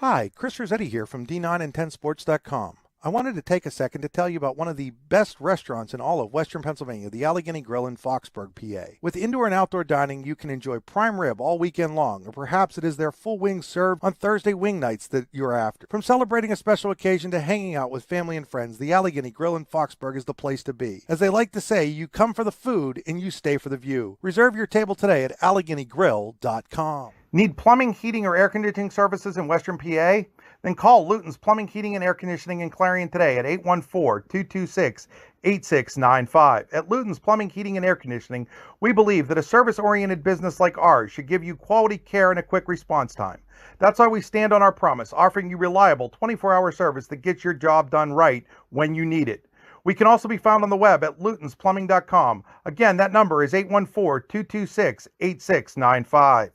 Hi, Chris Rossetti here from D9and10sports.com. I wanted to take a second to tell you about one of the best restaurants in all of Western Pennsylvania, the Allegheny Grill in Foxburg, PA. With indoor and outdoor dining, you can enjoy prime rib all weekend long, or perhaps it is their full wings served on Thursday wing nights that you're after. From celebrating a special occasion to hanging out with family and friends, the Allegheny Grill in Foxburg is the place to be. As they like to say, you come for the food and you stay for the view. Reserve your table today at AlleghenyGrill.com. Need plumbing, heating, or air conditioning services in Western PA? Then call Luton's Plumbing, Heating, and Air Conditioning in Clarion today at 814-226-8695. At Luton's Plumbing, Heating, and Air Conditioning, we believe that a service-oriented business like ours should give you quality care and a quick response time. That's why we stand on our promise, offering you reliable 24-hour service that gets your job done right when you need it. We can also be found on the web at lutonsplumbing.com. Again, that number is 814-226-8695.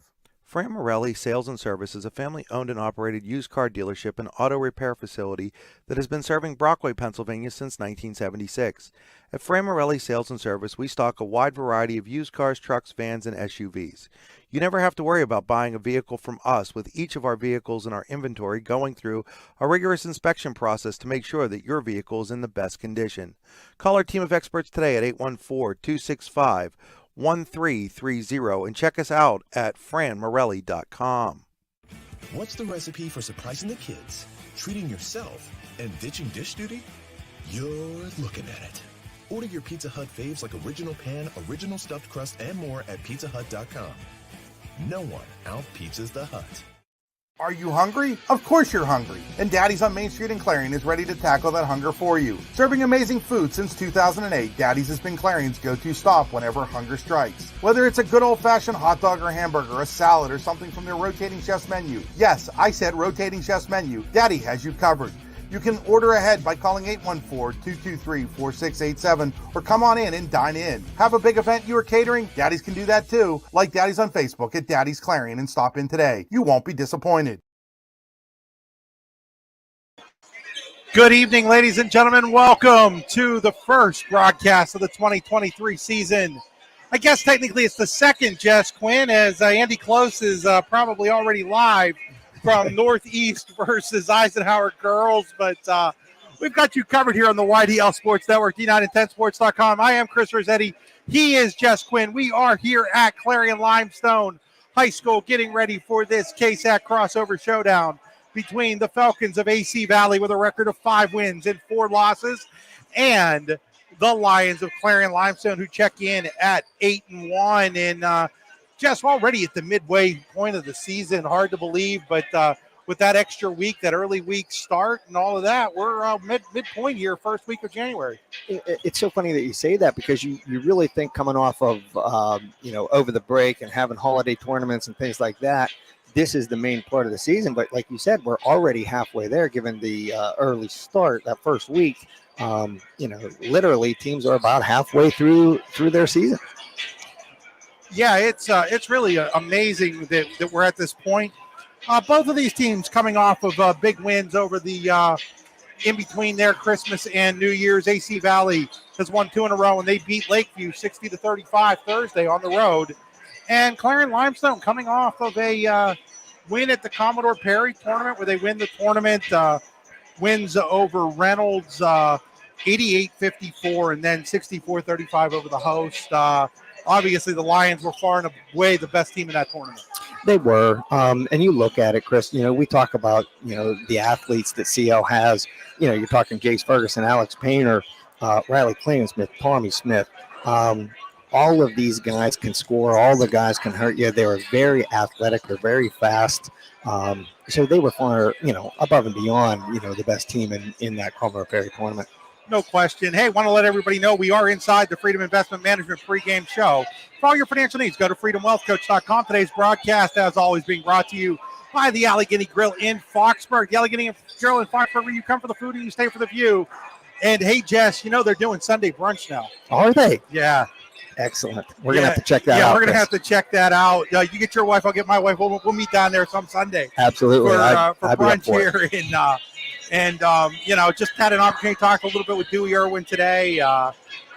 Fran Morelli Sales and Service is a family-owned and operated used car dealership and auto repair facility that has been serving Brockway, Pennsylvania since 1976. At Fran Morelli Sales and Service, we stock a wide variety of used cars, trucks, vans, and SUVs. You never have to worry about buying a vehicle from us, with each of our vehicles in our inventory going through a rigorous inspection process to make sure that your vehicle is in the best condition. Call our team of experts today at 814-265-1330 and check us out at franmorelli.com. What's the recipe for surprising the kids, treating yourself, and ditching dish duty? You're looking at it. Order your Pizza Hut faves like original pan, original stuffed crust, and more at pizzahut.com. No one out-pizzas the Hut. Are you hungry? Of course you're hungry. And Daddy's on Main Street in Clarion is ready to tackle that hunger for you. Serving amazing food since 2008, Daddy's has been Clarion's go-to stop whenever hunger strikes. Whether it's a good old-fashioned hot dog or hamburger, a salad, or something from their rotating chef's menu. Yes, I said rotating chef's menu. Daddy has you covered. You can order ahead by calling 814-223-4687 or come on in and dine in. Have a big event you are catering? Daddy's can do that too. Like Daddy's on Facebook at Daddy's Clarion and stop in today. You won't be disappointed. Good evening, ladies and gentlemen. Welcome to the first broadcast of the 2023 season. I guess technically it's the second, Jess Quinn, as Andy Close is probably already live from Northeast versus Eisenhower girls, but we've got you covered here on the YDL Sports Network, D9and10sports.com. I am Chris Rossetti. He is Jess Quinn. We are here at Clarion Limestone High School getting ready for this KSAC crossover showdown between the Falcons of AC Valley with a record of 5 wins and 4 losses and the Lions of Clarion Limestone, who check in at 8-1. And Jess, already at the midway point of the season, hard to believe, but with that extra week, that early week start and all of that, we're midpoint here, first week of January. It's so funny that you say that, because you really think coming off of, over the break and having holiday tournaments and things like that, this is the main part of the season. But like you said, we're already halfway there, given the early start, that first week. Literally teams are about halfway through their season. Yeah, it's really amazing that we're at this point. Both of these teams coming off of big wins over the in between their Christmas and New Year's. AC Valley has won 2 in a row, and they beat Lakeview 60-35 Thursday on the road. And Clarion Limestone coming off of a win at the Commodore Perry tournament, where they win the tournament, wins over Reynolds 88-54, and then 64-35 over the host. Obviously, the Lions were far and away the best team in that tournament. They were. And you look at it, Chris, we talk about, the athletes that CL has. You're talking Jace Ferguson, Alex Painter, Riley Klingensmith, Tommy Smith. All of these guys can score. All the guys can hurt you. They were very athletic. They're very fast. So they were far, above and beyond, the best team in that Commodore Perry tournament. No question. Hey, want to let everybody know we are inside the Freedom Investment Management pregame show. For all your financial needs, go to freedomwealthcoach.com. Today's broadcast, as always, being brought to you by the Allegheny Grill in Foxburg. The Allegheny Grill in Foxburg, where you come for the food and you stay for the view. And, hey, Jess, they're doing Sunday brunch now. Are they? Yeah. Excellent. We're going to have to check that out. Yeah, we're going to have to check that out. You get your wife, I'll get my wife. We'll meet down there some Sunday. Absolutely. For brunch here in just had an opportunity to talk a little bit with Dewey Irwin today,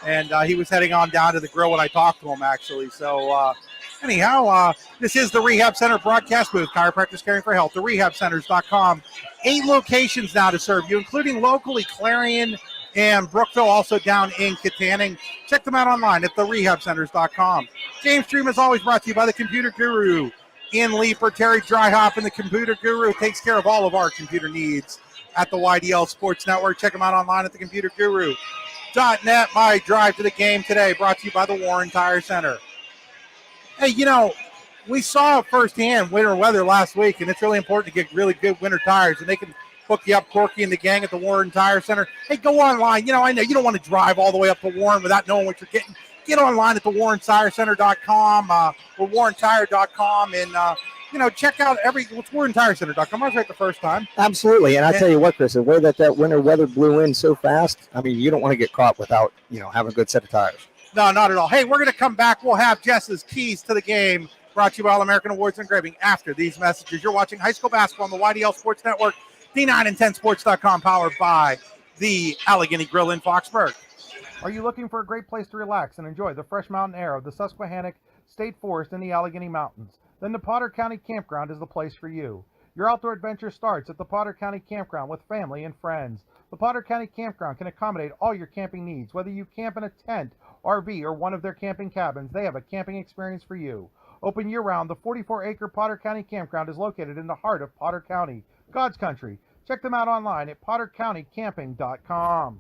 and he was heading on down to the grill when I talked to him, actually. So Anyhow, this is the Rehab Center broadcast booth, chiropractors caring for health, the rehabcenters.com. 8 locations now to serve you, including locally Clarion and Brookville, also down in Katanning. Check them out online at therehabcenters.com. Game Stream is always brought to you by the Computer Guru in Leaper. Terry Dryhoff and the Computer Guru takes care of all of our computer needs at the YDL Sports Network. Check them out online at thecomputerguru.net. My drive to the game today brought to you by the Warren Tire Center. Hey, we saw firsthand winter weather last week, and it's really important to get really good winter tires, and they can hook you up, Corky and the gang at the Warren Tire Center. Hey, go online. I know you don't want to drive all the way up to Warren without knowing what you're getting. Get online at the WarrenTireCenter.com or WarrenTire.com and, check out it's WarrenTireCenter.com. I was right the first time. Absolutely. And I tell you what, Chris, the way that winter weather blew in so fast, I mean, you don't want to get caught without, having a good set of tires. No, not at all. Hey, we're going to come back. We'll have Jess's keys to the game brought to you by All American Awards and Engraving after these messages. You're watching high school basketball on the YDL Sports Network, D9and10sports.com, powered by the Allegheny Grill in Foxburg. Are you looking for a great place to relax and enjoy the fresh mountain air of the Susquehannock State Forest in the Allegheny Mountains? Then the Potter County Campground is the place for you. Your outdoor adventure starts at the Potter County Campground with family and friends. The Potter County Campground can accommodate all your camping needs. Whether you camp in a tent, RV, or one of their camping cabins, they have a camping experience for you. Open year-round, the 44-acre Potter County Campground is located in the heart of Potter County, God's country. Check them out online at pottercountycamping.com.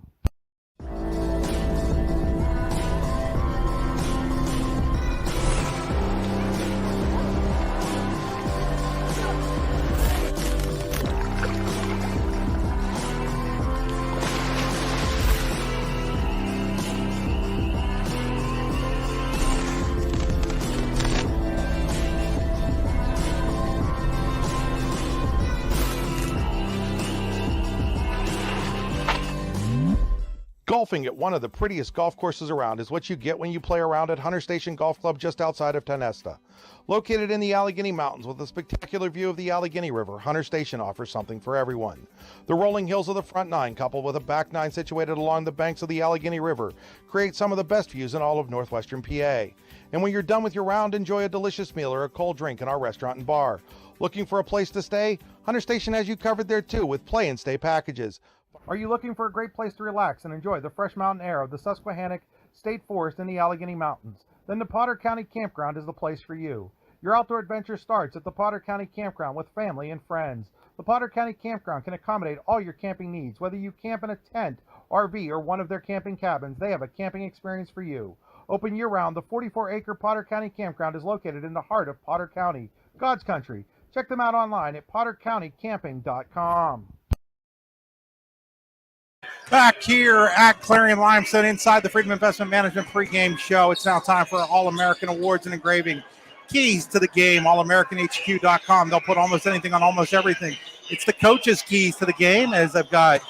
Golfing at one of the prettiest golf courses around is what you get when you play around at Hunter Station Golf Club just outside of Tonesta. Located in the Allegheny Mountains with a spectacular view of the Allegheny River, Hunter Station offers something for everyone. The rolling hills of the front nine, coupled with a back nine situated along the banks of the Allegheny River, create some of the best views in all of northwestern PA. And when you're done with your round, enjoy a delicious meal or a cold drink in our restaurant and bar. Looking for a place to stay? Hunter Station has you covered there too with play and stay packages. Are you looking for a great place to relax and enjoy the fresh mountain air of the Susquehannock State Forest in the Allegheny Mountains? Then the Potter County Campground is the place for you. Your outdoor adventure starts at the Potter County Campground with family and friends. The Potter County Campground can accommodate all your camping needs. Whether you camp in a tent, RV, or one of their camping cabins, they have a camping experience for you. Open year-round, the 44-acre Potter County Campground is located in the heart of Potter County, God's country. Check them out online at pottercountycamping.com. Back here at Clarion Limestone inside the Freedom Investment Management pregame show. It's now time for All-American Awards and Engraving. Keys to the game, allamericanhq.com. They'll put almost anything on almost everything. It's the coach's keys to the game, as I've got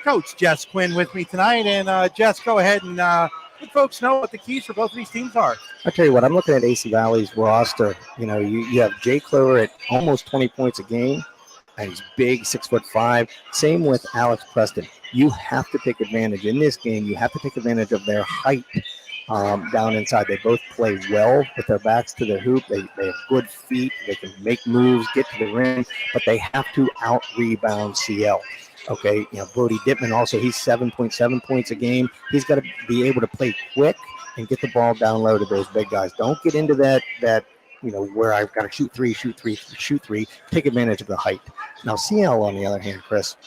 Coach Jess Quinn with me tonight. And Jess, go ahead and let folks know what the keys for both of these teams are. I tell you what, I'm looking at AC Valley's roster. You have Jay Clover at almost 20 points a game. And he's big, 6'5". Same with Alex Preston. You have to take advantage in this game. You have to take advantage of their height down inside. They both play well with their backs to the hoop. They have good feet. They can make moves, get to the rim, but they have to out-rebound CL. Okay, Brody Dittman also, he's 7.7 points a game. He's got to be able to play quick and get the ball down low to those big guys. Don't get into that where I've got to shoot three, take advantage of the height. Now, CL, on the other hand, Chris,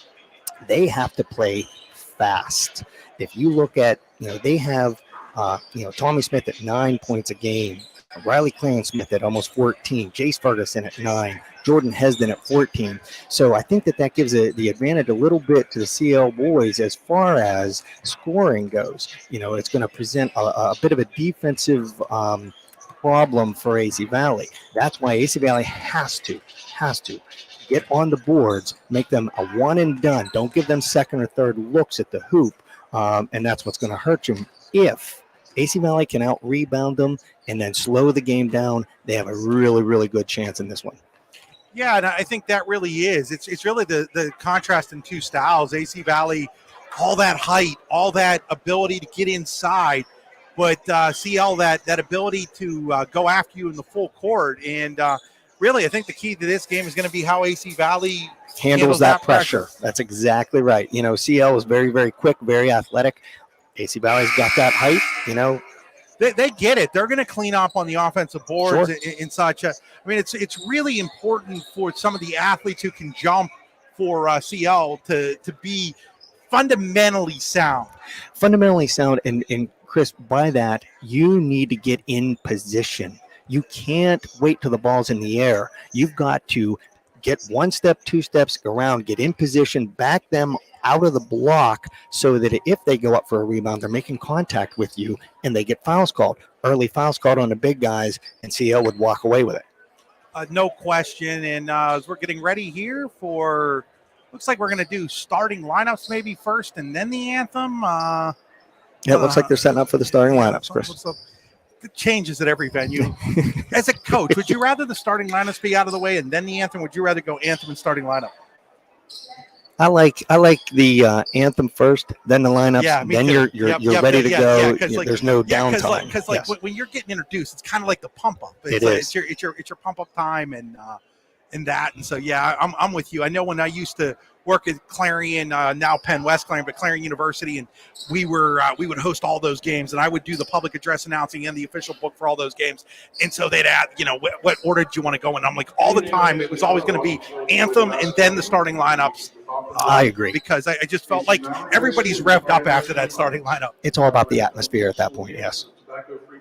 they have to play fast. If you look at, they have, Tommy Smith at 9 points a game, Riley Claren-Smith at almost 14, Jace Ferguson at 9, Jordan Hesden at 14. So I think that gives the advantage a little bit to the CL boys as far as scoring goes. It's going to present a bit of a defensive problem for AC Valley. That's why AC Valley has to get on the boards, make them a one and done. Don't give them second or third looks at the hoop, and that's what's going to hurt you. If AC Valley can out-rebound them and then slow the game down, they have a really, really good chance in this one. Yeah, and I think that really is. It's really the contrast in two styles. AC Valley, all that height, all that ability to get inside. but CL that ability to go after you in the full court. And really, I think the key to this game is going to be how AC Valley handles that pressure. That's exactly right. CL is very, very quick, very athletic. AC Valley's got that height, They get it. They're going to clean up on the offensive boards Sure. and such. It's really important for some of the athletes who can jump for CL to be fundamentally sound. And Chris, by that, you need to get in position. You can't wait till the ball's in the air. You've got to get 1 step, 2 steps around, get in position, back them out of the block so that if they go up for a rebound, they're making contact with you and they get fouls called. Early fouls called on the big guys, and CL would walk away with it. No question. And as we're getting ready here for, looks like we're going to do starting lineups maybe first and then the anthem. It looks like they're setting up for the starting lineups, Chris. It changes at every venue. As a coach, would you rather the starting lineups be out of the way and then the anthem? Would you rather go anthem and starting lineup? I like the anthem first, then the lineups, then too. you're ready to go. There's no downtime. Because when you're getting introduced, it's kind of like the pump up. It's your pump up time and that. And so I'm with you. I know when I used to work at Clarion, now Penn West Clarion, but Clarion University, and we would host all those games, and I would do the public address announcing and the official book for all those games. And so they'd ask, what order did you want to go in? I'm like, all the time it was always going to be anthem and then the starting lineups. I agree, because I just felt like everybody's revved up after that starting lineup. It's all about the atmosphere at that point. Yes.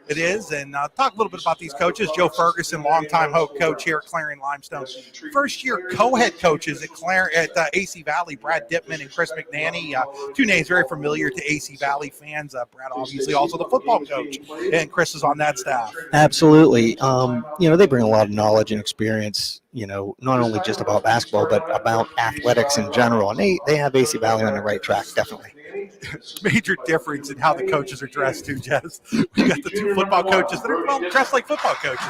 It is, and talk a little bit about these coaches. Joe Ferguson, longtime Hope coach here at Clarion Limestone. First-year co-head coaches at AC Valley, Brad Dittman and Chris McNanny. Two names very familiar to AC Valley fans. Brad, obviously, also the football coach, and Chris is on that staff. Absolutely. They bring a lot of knowledge and experience, not only just about basketball, but about athletics in general. And they have AC Valley on the right track, definitely. Major difference in how the coaches are dressed too, Jess. We got the two football coaches that are dressed like football coaches.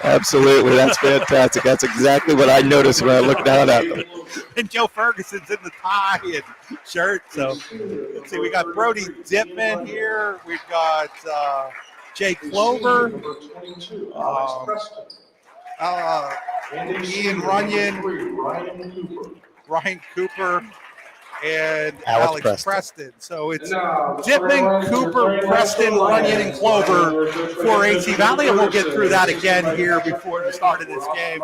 Absolutely. That's fantastic. That's exactly what I noticed when I looked down at them. And Joe Ferguson's in the tie and shirt. So let's see, we got Brody Dittman here. We've got Jay Clover, Ian Runyon, Ryan Cooper, and Alex Preston. So it's Dittman, Cooper, Preston, Runyon, and Clover for AC Valley, and we'll get through that again here before the start of this game.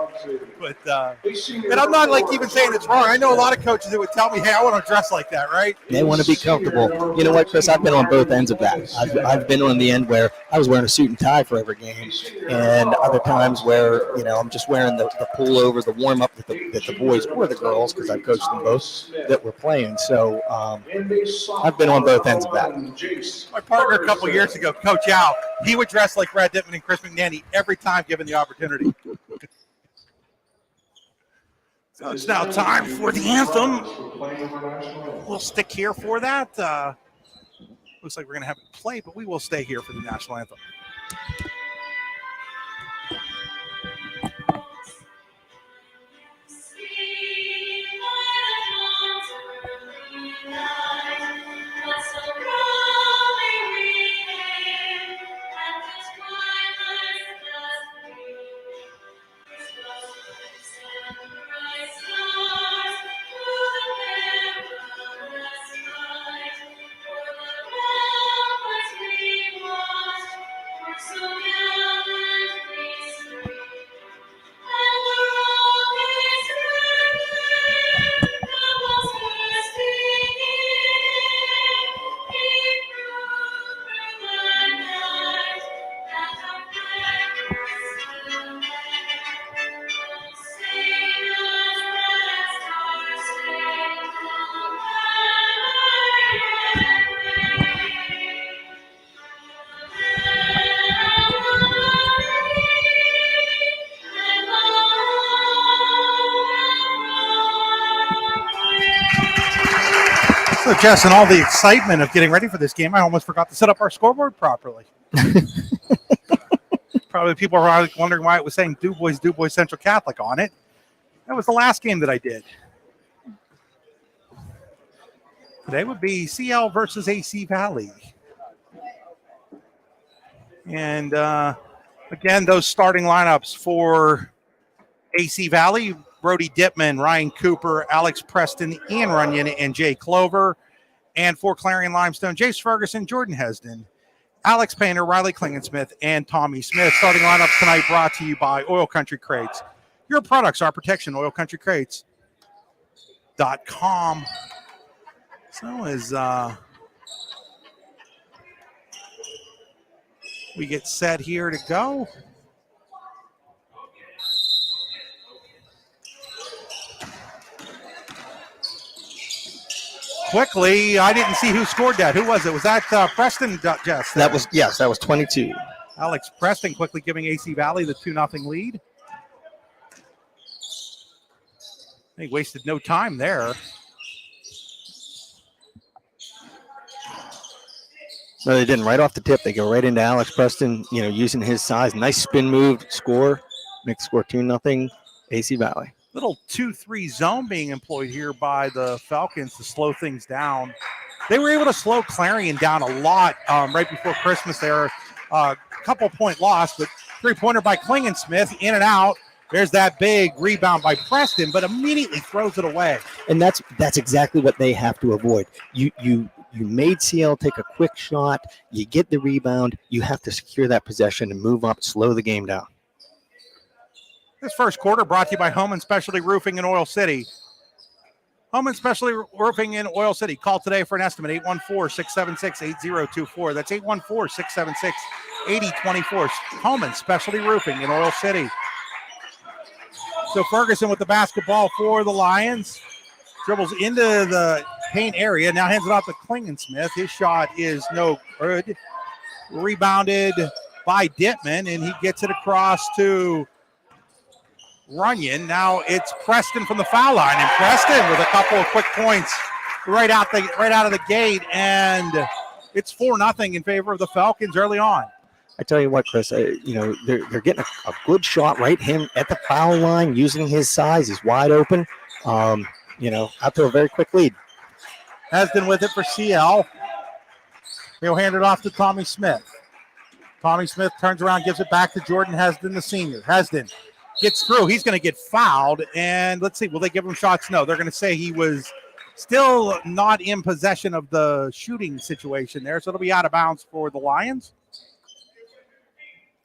But and I'm not even saying it's wrong. I know a lot of coaches that would tell me, "Hey, I want to dress like that," right? They want to be comfortable. You know what, Chris? I've been on both ends of that. I've been on the end where I was wearing a suit and tie for every game, and other times where I'm just wearing the pullover, the warm up that the boys or the girls, because I've coached them both, that were playing. So I've been on both ends of that. My partner a couple years ago, Coach Al, he would dress like Brad Dittman and Chris McNanny every time given the opportunity. So it's now time for the anthem. We'll stick here for that. Looks like we're going to have it play, but we will stay here for the national anthem. So, Jess, in all the excitement of getting ready for this game, I almost forgot to set up our scoreboard properly. Probably people are wondering why it was saying Du Bois Central Catholic on it. That was the last game that I did. Today would be CL versus AC Valley. And again, those starting lineups for AC Valley: Brody Dittman, Ryan Cooper, Alex Preston, Ian Runyon, and Jay Clover. And for Clarion Limestone: Jace Ferguson, Jordan Hesden, Alex Painter, Riley Klingensmith, and Tommy Smith. Starting lineups tonight brought to you by Oil Country Crates. Your products, our protection, oilcountrycrates.com. So as we get set here to go. Quickly, I didn't see who scored that. Who was it? Was that Preston, Jess? That was 22. Alex Preston quickly giving AC Valley the 2-0 lead. He wasted no time there. No, they didn't. Right off the tip, they go right into Alex Preston, using his size. Nice spin move, score. Make the score 2-0 AC Valley. Little 2-3 zone being employed here by the Falcons to slow things down. They were able to slow Clarion down a lot right before Christmas there. A couple point loss, but three-pointer by Klingensmith, in and out. There's that big rebound by Preston, but immediately throws it away. And that's exactly what they have to avoid. You made CL take a quick shot. You get the rebound. You have to secure that possession and move up, slow the game down. This first quarter brought to you by Home and Specialty Roofing in Oil City. Home and Specialty Roofing in Oil City. Call today for an estimate, 814-676-8024. That's 814-676-8024. Home and Specialty Roofing in Oil City. So Ferguson with the basketball for the Lions. Dribbles into the paint area. Now hands it off to Klingensmith. His shot is no good. Rebounded by Dittman, and he gets it across to Runyon. Now it's Preston from the foul line, and Preston with a couple of quick points right out of the gate, and it's 4-0 in favor of the Falcons early on. I tell you what, Chris, they're getting a good shot right him at the foul line, using his size. He's wide open. Out to a very quick lead. Hesden with it for CL. He'll hand it off to Tommy Smith. Tommy Smith turns around, gives it back to Jordan Hesden, the senior. Hesden gets through. He's going to get fouled. And let's see, will they give him shots? No, they're going to say he was still not in possession of the shooting situation there. So it'll be out of bounds for the Lions.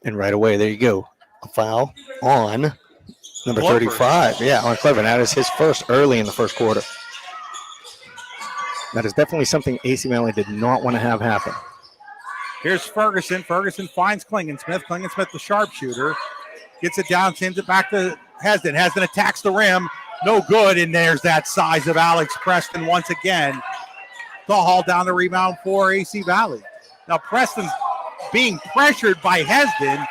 And right away, there you go. A foul on number 35. Yeah, on Clever. That is his first early in the first quarter. That is definitely something AC Valley did not want to have happen. Here's Ferguson. Ferguson finds Klingensmith. Klingensmith, the sharpshooter. Gets it down, sends it back to Hesden. Hesden attacks the rim. No good, and there's that size of Alex Preston once again. To haul down the rebound for AC Valley. Now Preston's being pressured by Hesden.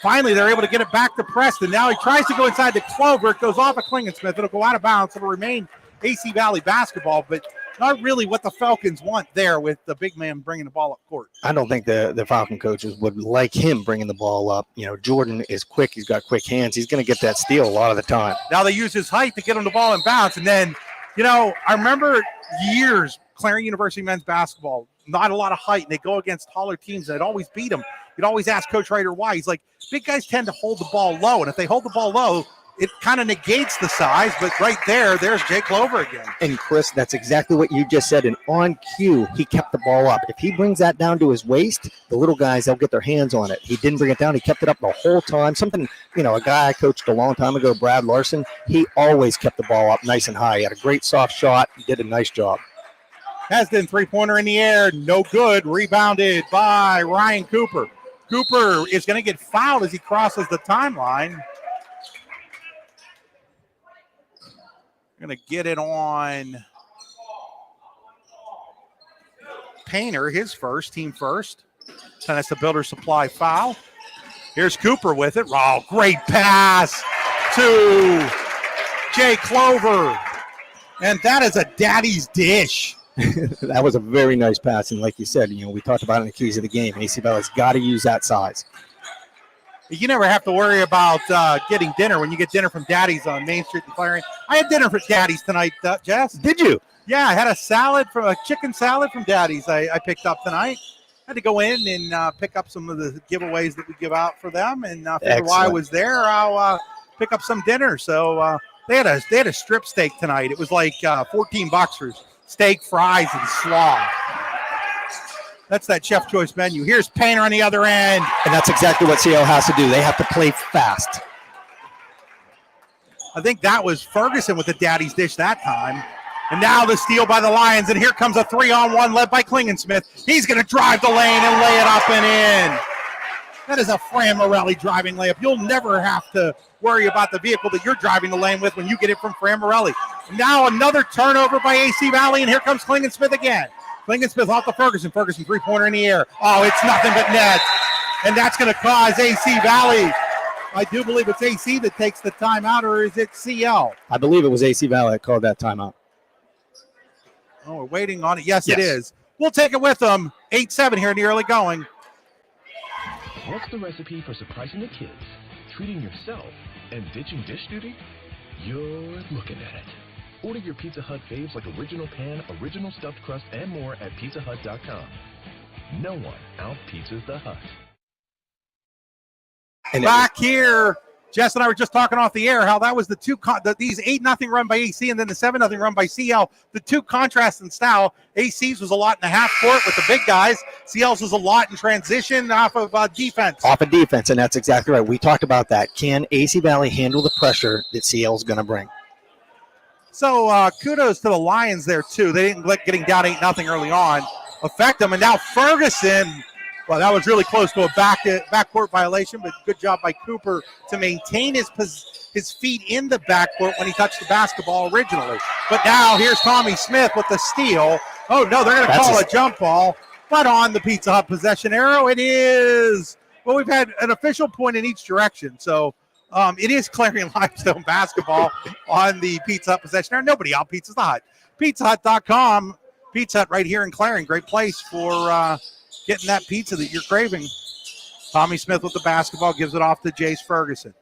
Finally, they're able to get it back to Preston. Now he tries to go inside the Clover. It goes off of Klingensmith. It'll go out of bounds. It'll remain AC Valley basketball, but not really what the Falcons want there with the big man bringing the ball up court. I don't think the Falcon coaches would like him bringing the ball up. Jordan is quick. He's got quick hands. He's going to get that steal a lot of the time. Now they use his height to get him the ball in bounds. And then, I remember years, Clarion University men's basketball, not a lot of height, and they go against taller teams, and they'd always beat them. You'd always ask Coach Ryder why. He's like, big guys tend to hold the ball low, and if they hold the ball low, it kind of negates the size, but right there's Jay Clover again. And Chris, that's exactly what you just said. And on cue, he kept the ball up. If he brings that down to his waist, the little guys, they'll get their hands on it. He didn't bring it down. He kept it up the whole time. Something, a guy I coached a long time ago, Brad Larson, he always kept the ball up nice and high. He had a great soft shot. He did a nice job. Hesden, three-pointer in the air, no good. Rebounded by Ryan Cooper. Cooper is going to get fouled as he crosses the timeline. Going to get it on Painter, his first, team first. And that's the Builder Supply foul. Here's Cooper with it. Oh, great pass to Jay Clover. And that is a daddy's dish. That was a very nice pass. And like you said, we talked about it in the keys of the game. AC Valley's got to use that size. You never have to worry about getting dinner when you get dinner from Daddy's on Main Street in Clarion. I had dinner from Daddy's tonight, Jess. Did you? Yeah, I had a chicken salad from Daddy's I picked up tonight. had to go in and pick up some of the giveaways that we give out for them, and figured while I was there, I'll pick up some dinner. So they had a strip steak tonight. It was like $14 for steak, fries, and slaw. That's that Chef Choice menu. Here's Painter on the other end. And that's exactly what CL has to do. They have to play fast. I think that was Ferguson with the daddy's dish that time. And now the steal by the Lions, and here comes a 3-on-1 led by Klingensmith. He's going to drive the lane and lay it up and in. That is a Fran Morelli driving layup. You'll never have to worry about the vehicle that you're driving the lane with when you get it from Fran Morelli. Now another turnover by AC Valley, and here comes Klingensmith again. Klingensmith off to Ferguson. Ferguson three-pointer in the air. Oh, it's nothing but net. And that's going to cause AC Valley. I do believe it's AC that takes the timeout, or is it CL? I believe it was AC Valley that called that timeout. Oh, we're waiting on it. Yes, it is. We'll take it with them. 8-7 here in the early going. What's the recipe for surprising the kids, treating yourself, and ditching dish duty? You're looking at it. Order your Pizza Hut faves like original pan, original stuffed crust, and more at pizzahut.com. No one out-pizzas the Hut. And back here, Jess and I were just talking off the air how that was these 8-0 run by AC and then the 7-0 run by CL. The two contrasts in style. AC's was a lot in the half court with the big guys. CL's was a lot in transition off of defense. Off of defense, and that's exactly right. We talked about that. Can AC Valley handle the pressure that CL's going to bring? So kudos to the Lions there, too. They didn't let getting down 8-0 early on affect them. And now Ferguson, well, that was really close to a backcourt violation, but good job by Cooper to maintain his feet in the backcourt when he touched the basketball originally. But now here's Tommy Smith with the steal. Oh, no, they're going to call a jump ball. But on the Pizza Hut possession arrow, it is, well, we've had an official point in each direction. So it is Clarion Limestone basketball on the Pizza Hut possession arrow. Nobody out Pizza Hut. PizzaHut.com. Pizza Hut right here in Clarion. Great place for getting that pizza that you're craving. Tommy Smith with the basketball, gives it off to Jace Ferguson.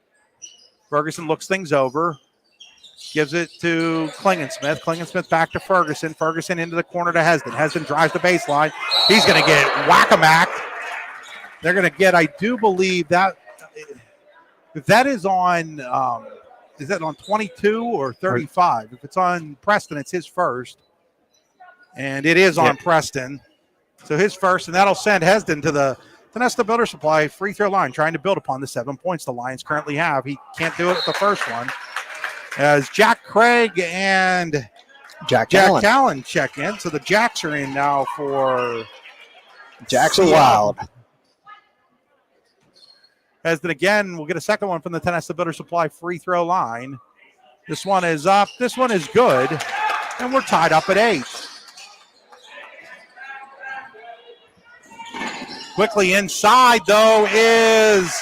Ferguson looks things over, gives it to Klingensmith. Klingensmith back to Ferguson. Ferguson into the corner to Hesden. Hesden drives the baseline. He's going to get whack-a-mack. They're going to get, I do believe that, if that is on, is that on 22 or 35? If it's on Preston, it's his first. And it is on Preston. So his first, and that'll send Hesden to the Tonesta Builder Supply free throw line, trying to build upon the 7 points the Lions currently have. He can't do it at the first one. As Jack Craig and Jack Callen check in. So the Jacks are in now for Jackson Wild. Hesden again will get a second one from the Tonesta Builder Supply free throw line. This one is up. This one is good. And we're tied up at 8. Quickly inside, though, is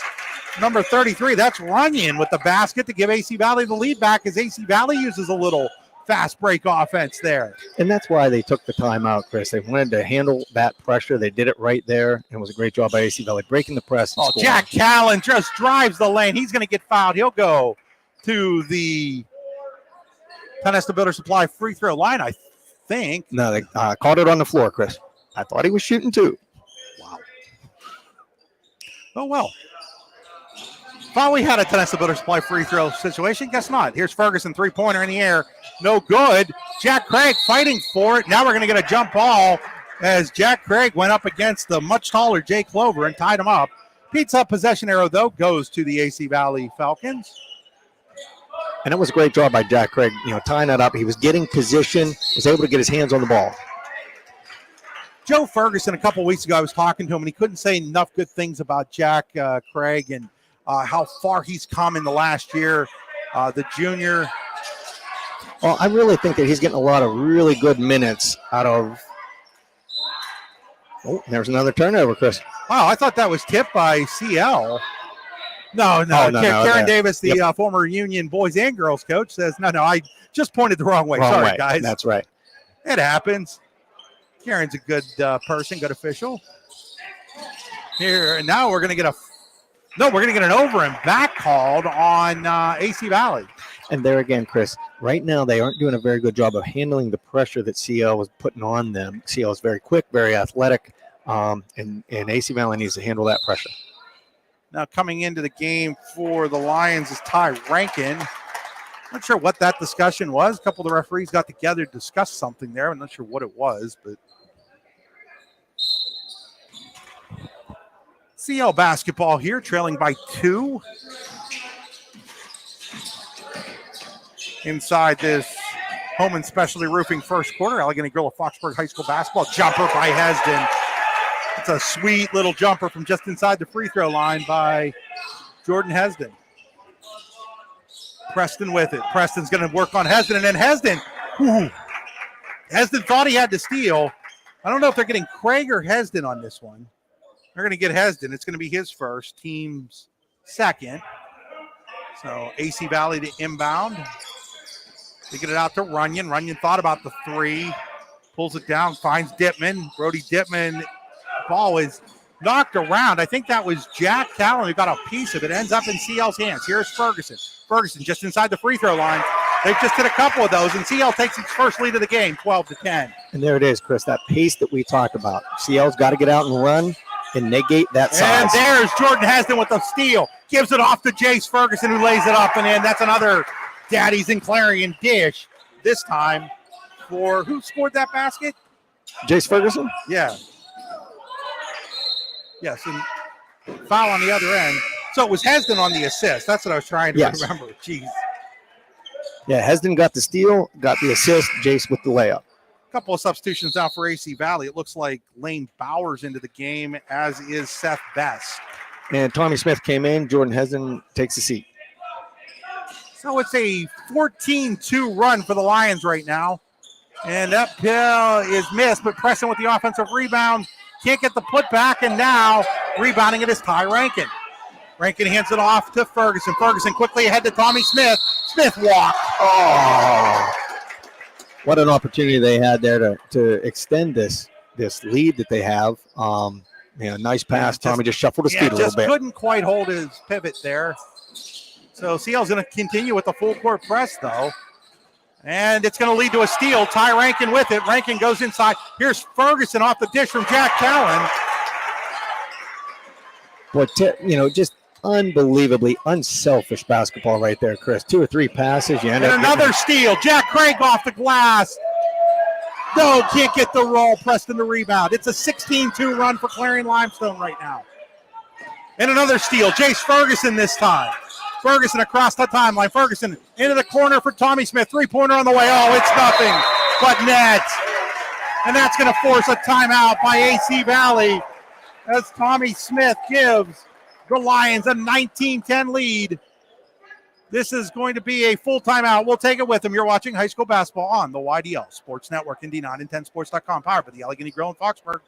number 33. That's Runyon with the basket to give AC Valley the lead back as AC Valley uses a little fast break offense there. And that's why they took the timeout, Chris. They wanted to handle that pressure. They did it right there, and it was a great job by AC Valley breaking the press. And scoring. Jack Callen just drives the lane. He's going to get fouled. He'll go to the Tonesta Builder Supply free throw line, I think. No, they caught it on the floor, Chris. I thought he was shooting too. Oh, well. Thought we had a Tonesta Builder Supply free throw situation. Guess not. Here's Ferguson, three-pointer in the air. No good. Jack Craig fighting for it. Now we're going to get a jump ball as Jack Craig went up against the much taller Jay Clover and tied him up. Pizza Hut possession arrow, though, goes to the AC Valley Falcons. And it was a great job by Jack Craig, tying that up. He was getting position, was able to get his hands on the ball. Joe Ferguson, a couple weeks ago, I was talking to him, and he couldn't say enough good things about Jack Craig and how far he's come in the last year, the junior. Well, I really think that he's getting a lot of really good minutes out of. Oh, there's another turnover, Chris. Wow, I thought that was tipped by CL. No. Karen Davis, the former Union boys and girls coach, says, no, I just pointed the wrong way. Sorry, guys. That's right. It happens. Karen's a good person, good official. Here, and now we're going to get an over and back called on AC Valley. And there again, Chris, right now they aren't doing a very good job of handling the pressure that CL was putting on them. CL is very quick, very athletic. And AC Valley needs to handle that pressure. Now coming into the game for the Lions is Ty Rankin. Not sure what that discussion was. A couple of the referees got together to discuss something there. I'm not sure what it was, but CL basketball here, trailing by 2. Inside this Home Specialty Roofing first quarter, Allegheny Grill of Foxburg High School basketball. Jumper by Hesden. It's a sweet little jumper from just inside the free throw line by Jordan Hesden. Preston with it. Preston's going to work on Hesden, and then Hesden. Hesden thought he had to steal. I don't know if they're getting Craig or Hesden on this one. They're going to get Hesden. It's going to be his first, team's second. So AC Valley to inbound. They get it out to Runyon. Runyon thought about the 3. Pulls it down, finds Dittman. Brody Dittman. Ball is knocked around. I think that was Jack Callan who got a piece of it. Ends up in CL's hands. Here's Ferguson. Ferguson just inside the free throw line. They've just hit a couple of those, and CL takes its first lead of the game, 12-10. And there it is, Chris, that pace that we talked about. CL's got to get out and run and negate that size. And there's Jordan Hesden with the steal. Gives it off to Jace Ferguson, who lays it up and in. That's another Daddy's and Clarion dish. This time for who scored that basket? Jace Ferguson? Yeah. Yes, and foul on the other end. So it was Hesden on the assist. That's what I was trying to remember. Jeez. Yeah, Hesden got the steal, got the assist, Jace with the layup. A couple of substitutions now for AC Valley. It looks like Lane Bowers into the game, as is Seth Best. And Tommy Smith came in. Jordan Hesden takes a seat. So it's a 14-2 run for the Lions right now. And that pill is missed, but Preston with the offensive rebound. Can't get the putback, and now rebounding it is Ty Rankin. Rankin hands it off to Ferguson. Ferguson quickly ahead to Tommy Smith. Smith walked. Oh, what an opportunity they had there to extend this lead that they have. Nice pass. Tommy just shuffled his feet a little bit. Couldn't quite hold his pivot there. So CL's going to continue with the full court press, though. And it's going to lead to a steal. Ty Rankin with it. Rankin goes inside. Here's Ferguson off the dish from Jack Callan. But, just unbelievably unselfish basketball right there, Chris. 2 or 3 passes. You end and up another steal. Jack Craig off the glass. No, can't get the roll. Preston the rebound. It's a 16-2 run for Clarion Limestone right now. And another steal. Jace Ferguson this time. Ferguson across the timeline. Ferguson into the corner for Tommy Smith. 3-pointer on the way. Oh, it's nothing but net. And that's going to force a timeout by AC Valley as Tommy Smith gives the Lions a 19-10 lead. This is going to be a full timeout. We'll take it with them. You're watching high school basketball on the YDL Sports Network and D910sports.com, powered by the Allegheny Grill in Foxburg.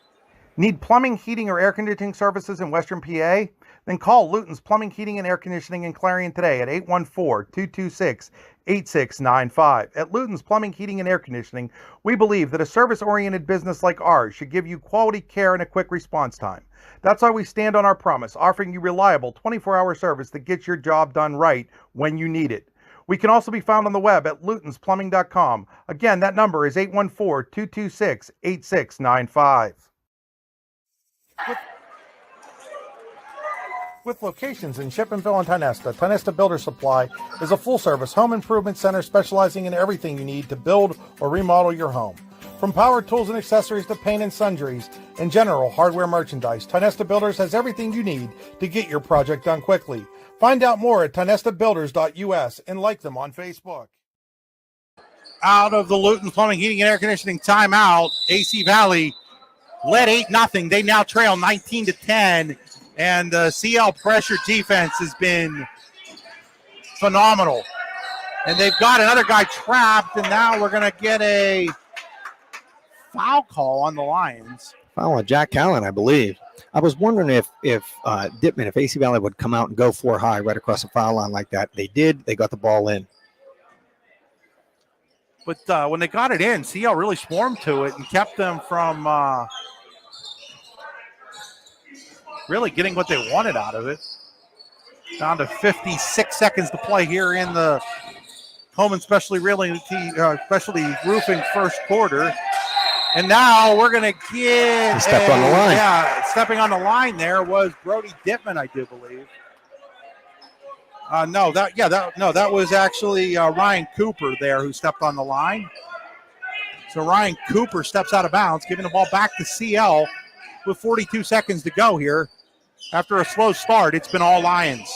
Need plumbing, heating, or air conditioning services in Western PA? Then call Luton's Plumbing, Heating, and Air Conditioning in Clarion today at 814-226-8695. At Luton's Plumbing, Heating, and Air Conditioning, we believe that a service-oriented business like ours should give you quality care and a quick response time. That's why we stand on our promise, offering you reliable 24-hour service that gets your job done right when you need it. We can also be found on the web at lutonsplumbing.com. Again, that number is 814-226-8695. With locations in Shippenville and Tionesta, Tionesta Builder Supply is a full-service home improvement center specializing in everything you need to build or remodel your home. From power tools and accessories to paint and sundries and general hardware merchandise, Tionesta Builders has everything you need to get your project done quickly. Find out more at tionestabuilders.us and like them on Facebook. Out of the Luton Plumbing, Heating, and Air Conditioning timeout, AC Valley led 8-0. They now trail 19-10. And the CL pressure defense has been phenomenal. And they've got another guy trapped, and now we're going to get a foul call on the Lions. Foul on Jack Callan, I believe. I was wondering if Dittman, if AC Valley would come out and go 4 high right across the foul line like that. They did. They got the ball in. But when they got it in, CL really swarmed to it and kept them from really getting what they wanted out of it. Down to 56 seconds to play here in the Home and Specialty Roofing first quarter. And now we're going to get. He stepped on the line. Yeah, stepping on the line there was Brody Dittman, I do believe. That was actually Ryan Cooper there who stepped on the line. So Ryan Cooper steps out of bounds, giving the ball back to CL with 42 seconds to go here. After a slow start, it's been all Lions.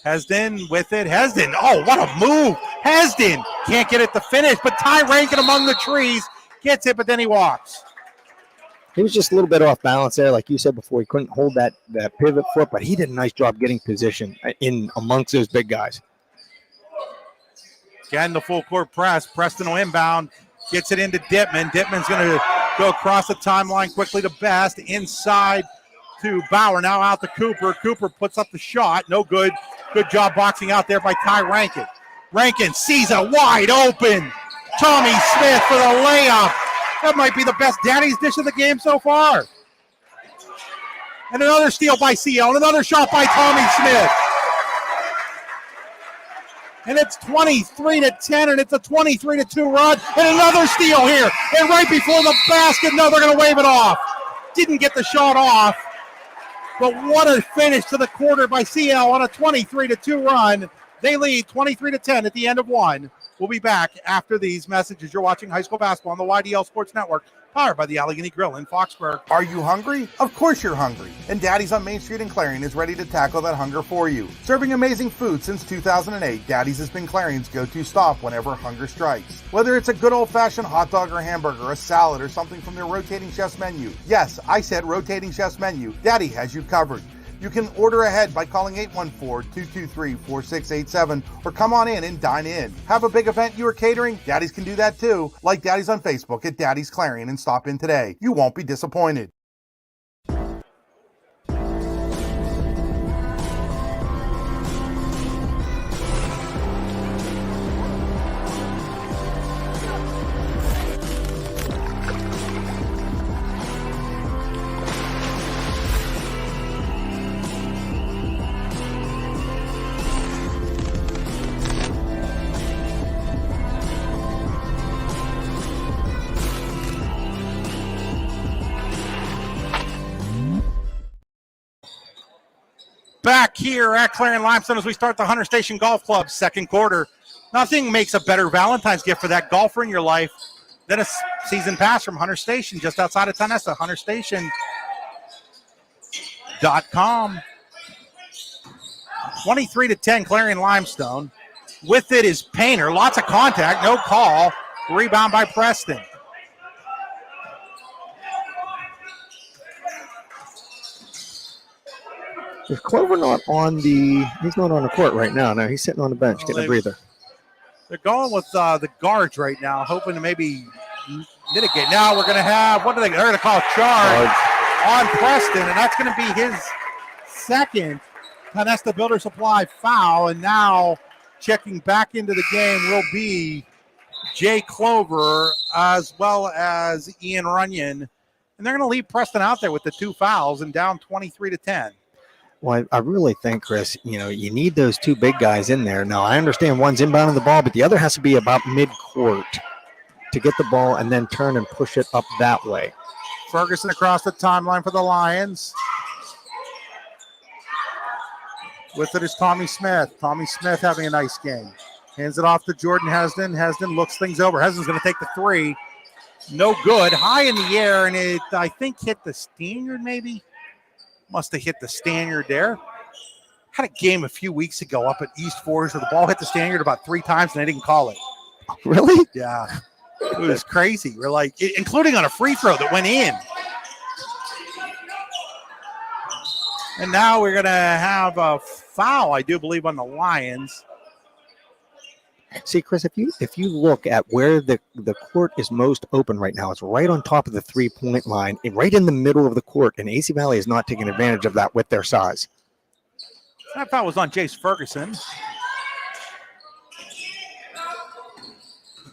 Hesden with it. Hesden, oh, what a move. Hesden can't get it to finish, but Ty Rankin among the trees gets it, but then he walks. He was just a little bit off balance there. Like you said before, he couldn't hold that pivot foot, but he did a nice job getting position in amongst those big guys. Again, the full court press. Preston will inbound. Gets it into Dittman. Dittman's going to go across the timeline quickly to Best. Inside to Bauer. Now out to Cooper. Cooper puts up the shot. No good. Good job boxing out there by Ty Rankin. Rankin sees a wide open Tommy Smith for the layup. That might be the best Daddy's dish of the game so far. And another steal by CL. And another shot by Tommy Smith. And it's 23-10, and it's a 23-2 run. And another steal here. And right before the basket, no, they're going to wave it off. Didn't get the shot off. But what a finish to the quarter by CL on a 23-2 run. They lead 23-10 at the end of one. We'll be back after these messages. You're watching high school basketball on the YDL Sports Network, powered by the Allegheny Grill in Foxburg. Are you hungry? Of course you're hungry. And Daddy's on Main Street in Clarion is ready to tackle that hunger for you. Serving amazing food since 2008, Daddy's has been Clarion's go-to stop whenever hunger strikes. Whether it's a good old-fashioned hot dog or hamburger, a salad, or something from their rotating chef's menu. Yes, I said rotating chef's menu. Daddy has you covered. You can order ahead by calling 814-223-4687 or come on in and dine in. Have a big event you are catering? Daddy's can do that too. Like Daddy's on Facebook at Daddy's Clarion and stop in today. You won't be disappointed. Back here at Clarion Limestone as we start the Hunter Station Golf Club second quarter. Nothing makes a better Valentine's gift for that golfer in your life than a season pass from Hunter Station just outside of Tonessa. HunterStation.com. 23-10 Clarion Limestone. With it is Painter. Lots of contact, no call. Rebound by Preston. Is Clover not on the – he's not on the court right now. No, he's sitting on the bench getting a breather. They're going with the guards right now, hoping to maybe mitigate. Now we're going to have – they're going to call a charge on Preston, and that's going to be his second Tonesta Builder Supply foul. And now checking back into the game will be Jay Clover as well as Ian Runyon. And they're going to leave Preston out there with the two fouls and down 23-10. Well, I really think, Chris, you need those two big guys in there. Now, I understand one's inbounding the ball, but the other has to be about mid-court to get the ball and then turn and push it up that way. Ferguson across the timeline for the Lions. With it is Tommy Smith. Tommy Smith having a nice game. Hands it off to Jordan Hesden. Hesden looks things over. Hesden's going to take the three. No good. High in the air, and it, I think, hit the Stanyard maybe. Must have hit the Stanyard there. Had a game a few weeks ago up at East Forest where the ball hit the Stanyard about 3 times and they didn't call it. Really? Yeah. It was crazy. We're like, including on a free throw that went in. And now we're going to have a foul, I do believe, on the Lions. See, Chris, if you look at where the court is most open right now, it's right on top of the three-point line, right in the middle of the court, and AC Valley is not taking advantage of that with their size. That foul was on Jace Ferguson.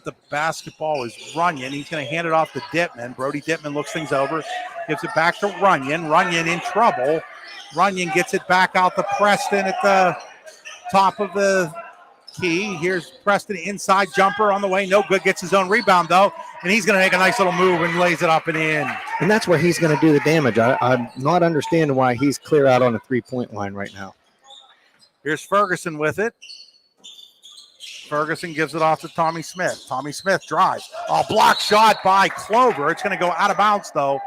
The basketball is Runyon. He's going to hand it off to Dittman. Brody Dittman looks things over, gives it back to Runyon. Runyon in trouble. Runyon gets it back out to Preston at the top of the key. Here's Preston, inside jumper on the way. No good. Gets his own rebound, though. And he's going to make a nice little move and lays it up and in. And that's where he's going to do the damage. I'm not understanding why he's clear out on the three-point line right now. Here's Ferguson with it. Ferguson gives it off to Tommy Smith. Tommy Smith drives. A block shot by Clover. It's going to go out of bounds, though,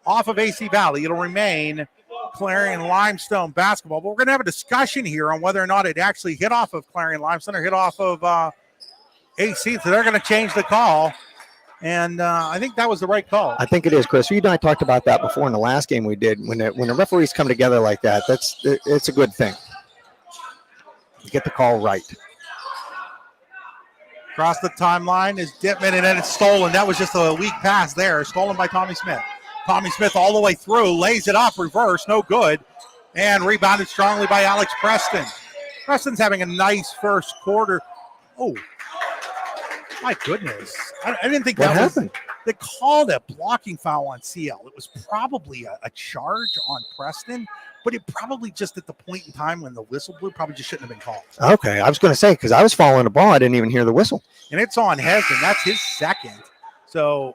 off of AC Valley. It'll remain Clarion Limestone basketball. But we're going to have a discussion here on whether or not it actually hit off of Clarion Limestone or hit off of AC. So they're going to change the call. And I think that was the right call. I think it is, Chris. You and I talked about that before in the last game we did. When the referees come together like that, it's a good thing. You get the call right. Across the timeline is Dittman, and then it's stolen. That was just a weak pass there, stolen by Tommy Smith. Tommy Smith all the way through, lays it up, reverse, no good, and rebounded strongly by Alex Preston. Preston's having a nice first quarter. Oh, my goodness. I didn't think What that happened? They called a blocking foul on CL. It was probably a charge on Preston, but it probably just at the point in time when the whistle blew, probably just shouldn't have been called. Okay, I was going to say, because I was following the ball, I didn't even hear the whistle. And it's on Hesden. That's his second. So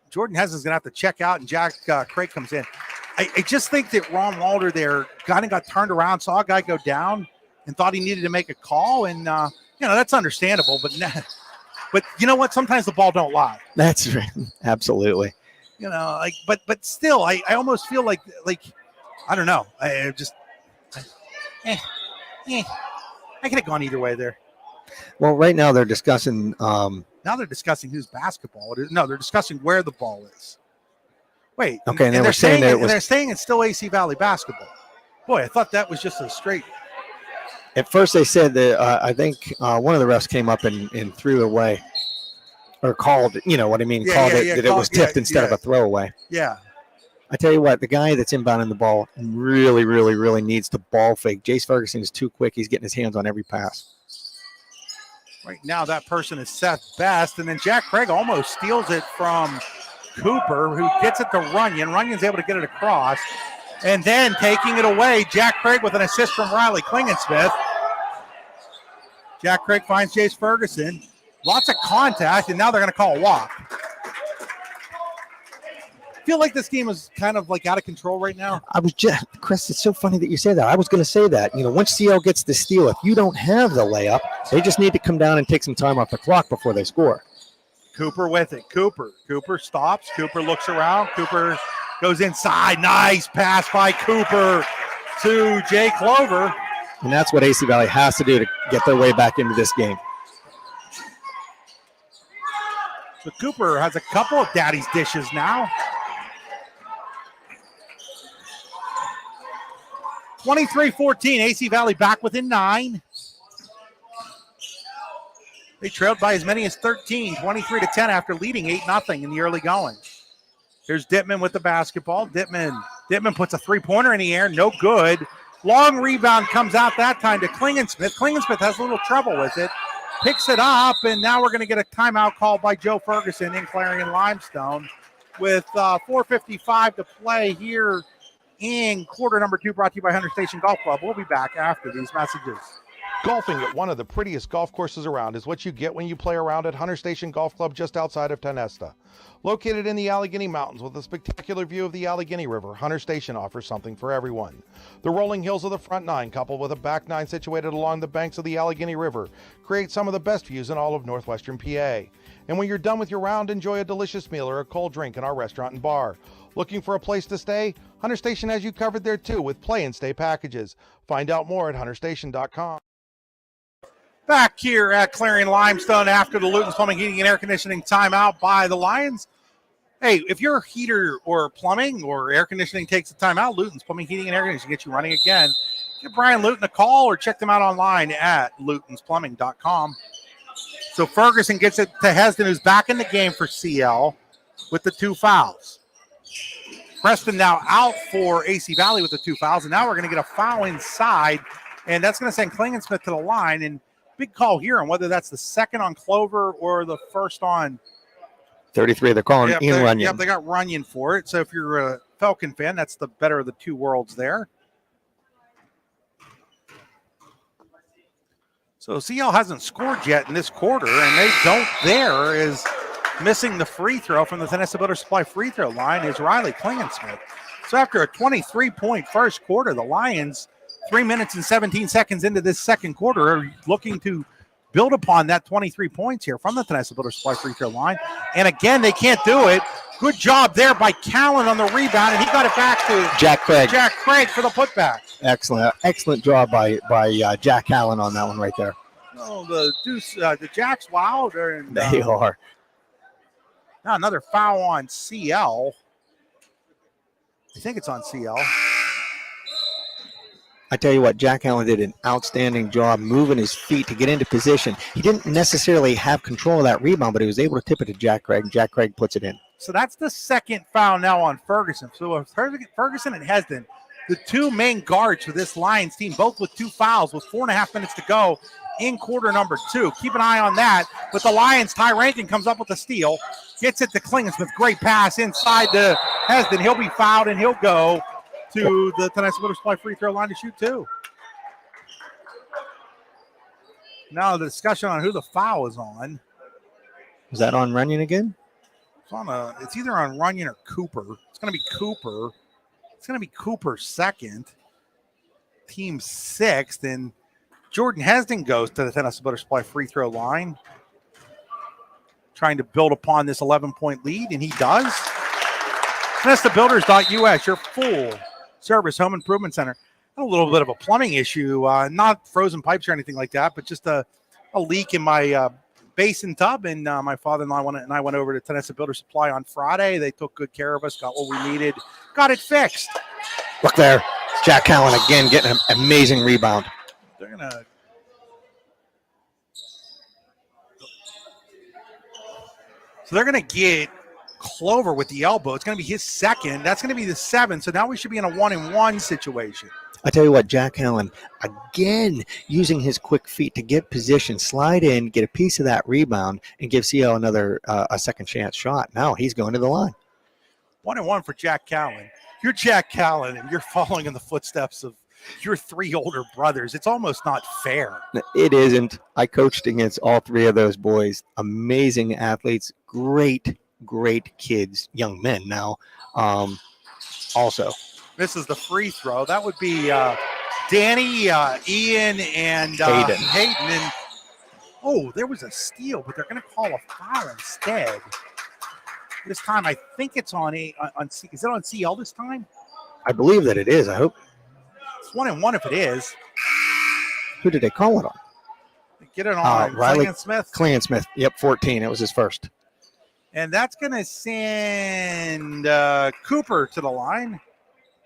Jordan Hesden's going to have to check out, and Jack Craig comes in. I just think that Ron Walter there kind of got turned around, saw a guy go down, and thought he needed to make a call. And, that's understandable. But you know what? Sometimes the ball don't lie. That's right. Absolutely. But still, I almost feel like I don't know. I could have gone either way there. Well, right now they're discussing. Now they're discussing whose basketball it is. No, they're discussing where the ball is. Wait. Okay, and they they're were saying that it was. They're saying it's still AC Valley basketball. Boy, I thought that was just a straight. At first, they said that I think one of the refs came up and threw away, or called. You know what I mean? Called it that it was tipped instead of a throwaway. Yeah. I tell you what, the guy that's inbounding the ball really, really, really needs to ball fake. Jace Ferguson is too quick. He's getting his hands on every pass. Right now, that person is Seth Best, and then Jack Craig almost steals it from Cooper, who gets it to Runyon. Runyon's able to get it across, and then taking it away, Jack Craig with an assist from Riley Klingensmith. Jack Craig finds Jace Ferguson. Lots of contact, and now they're going to call a walk. I feel like this game is kind of like out of control right now. Chris, it's so funny that you say that. I was going to say that. Once CL gets the steal, if you don't have the layup, they just need to come down and take some time off the clock before they score. Cooper with it. Cooper stops. Cooper looks around. Cooper goes inside. Nice pass by Cooper to Jay Clover. And that's what AC Valley has to do to get their way back into this game. So Cooper has a couple of daddy's dishes now. 23-14, AC Valley back within 9. They trailed by as many as 13, 23-10 after leading 8-0 in the early going. Here's Dittman with the basketball. Dittman puts a three-pointer in the air, no good. Long rebound comes out that time to Klingensmith. Klingensmith has a little trouble with it. Picks it up, and now we're going to get a timeout called by Joe Ferguson in Clarion Limestone with 4:55 to play here in quarter number 2, brought to you by Hunter Station Golf Club. We'll be back after these messages. Golfing at one of the prettiest golf courses around is what you get when you play around at Hunter Station Golf Club just outside of Tonesta. Located in the Allegheny Mountains with a spectacular view of the Allegheny River, Hunter Station offers something for everyone. The rolling hills of the front nine, coupled with a back nine situated along the banks of the Allegheny River, create some of the best views in all of northwestern PA. And when you're done with your round, enjoy a delicious meal or a cold drink in our restaurant and bar. Looking for a place to stay? Hunter Station has you covered there too with play and stay packages. Find out more at hunterstation.com. Back here at Clarion Limestone after the Luton's Plumbing, Heating, and Air Conditioning timeout by the Lions. Hey, if your heater or plumbing or air conditioning takes a timeout, Luton's Plumbing, Heating, and Air Conditioning get you running again. Give Brian Luton a call or check them out online at lutonsplumbing.com. So Ferguson gets it to Hesden, who's back in the game for CL with the 2 fouls. Preston now out for AC Valley with the 2 fouls, and now we're going to get a foul inside, and that's going to send Klingensmith to the line. And big call here on whether that's the second on Clover or the first on 33. They're calling Ian Runyon. Yep, they got Runyon for it. So if you're a Falcon fan, that's the better of the two worlds there. So CL hasn't scored yet in this quarter, and they don't there is missing the free throw from the Tennessee Builder Supply free throw line is Riley Klingensmith. So after a 23-point first quarter, the Lions, 3 minutes and 17 seconds into this second quarter, are looking to build upon that 23 points here from the Tennessee Builder Supply free throw line. And again, they can't do it. Good job there by Callen on the rebound, and he got it back to Jack Craig. Jack Craig for the putback. Excellent job by Jack Callen on that one right there. Oh, the Jacks wild. And, They are. now another foul on CL. I think it's on CL. I tell you what, Jack Allen did an outstanding job moving his feet to get into position. He didn't necessarily have control of that rebound, but he was able to tip it to Jack Craig. Jack Craig puts it in. So that's the second foul now on Ferguson. So Ferguson and Hesden, the two main guards for this Lions team, both with 2 fouls with 4.5 minutes to go in quarter number 2. Keep an eye on that. But the Lions, Ty Rankin comes up with a steal, gets it to Klingensmith. Great pass inside to Hesden. He'll be fouled, and he'll go to the Tennessee Builder Supply free throw line to shoot 2. Now the discussion on who the foul is on. Was that on Runyon again? It's either on Runyon or Cooper. It's going to be Cooper. It's going to be Cooper second. Team 6th, and Jordan Hesden goes to the Tennessee Builder Supply free throw line, trying to build upon this 11-point lead, and he does. TennesseeBuilders.us, your full service home improvement center. A little bit of a plumbing issue, not frozen pipes or anything like that, but just a leak in my basin tub. And my father-in-law and I went over to Tennessee Builder Supply on Friday. They took good care of us, got what we needed, got it fixed. Look there. Jack Callen again getting an amazing rebound. They're going to So they're going to get Clover with the elbow. It's going to be his second. That's going to be the 7th. So now we should be in a 1-and-1 situation. I tell you what, Jack Allen, again, using his quick feet to get position, slide in, get a piece of that rebound, and give CL another a second chance shot. Now he's going to the line. 1-and-1 for Jack Callen. You're Jack Callen, and you're following in the footsteps of your 3 older brothers. It's almost not fair. It isn't. I coached against all 3 of those boys. Amazing athletes, great kids, young men now. Also. This is the free throw. That would be Danny, Ian, and Hayden. And there was a steal, but they're going to call a foul instead. This time, I think it's on C. Is it on CL this time? I believe that it is. I hope. It's 1-and-1 if it is. Who did they call it on? Get it on Riley Klingensmith. Klingensmith. Yep, 14. It was his first. And that's going to send Cooper to the line.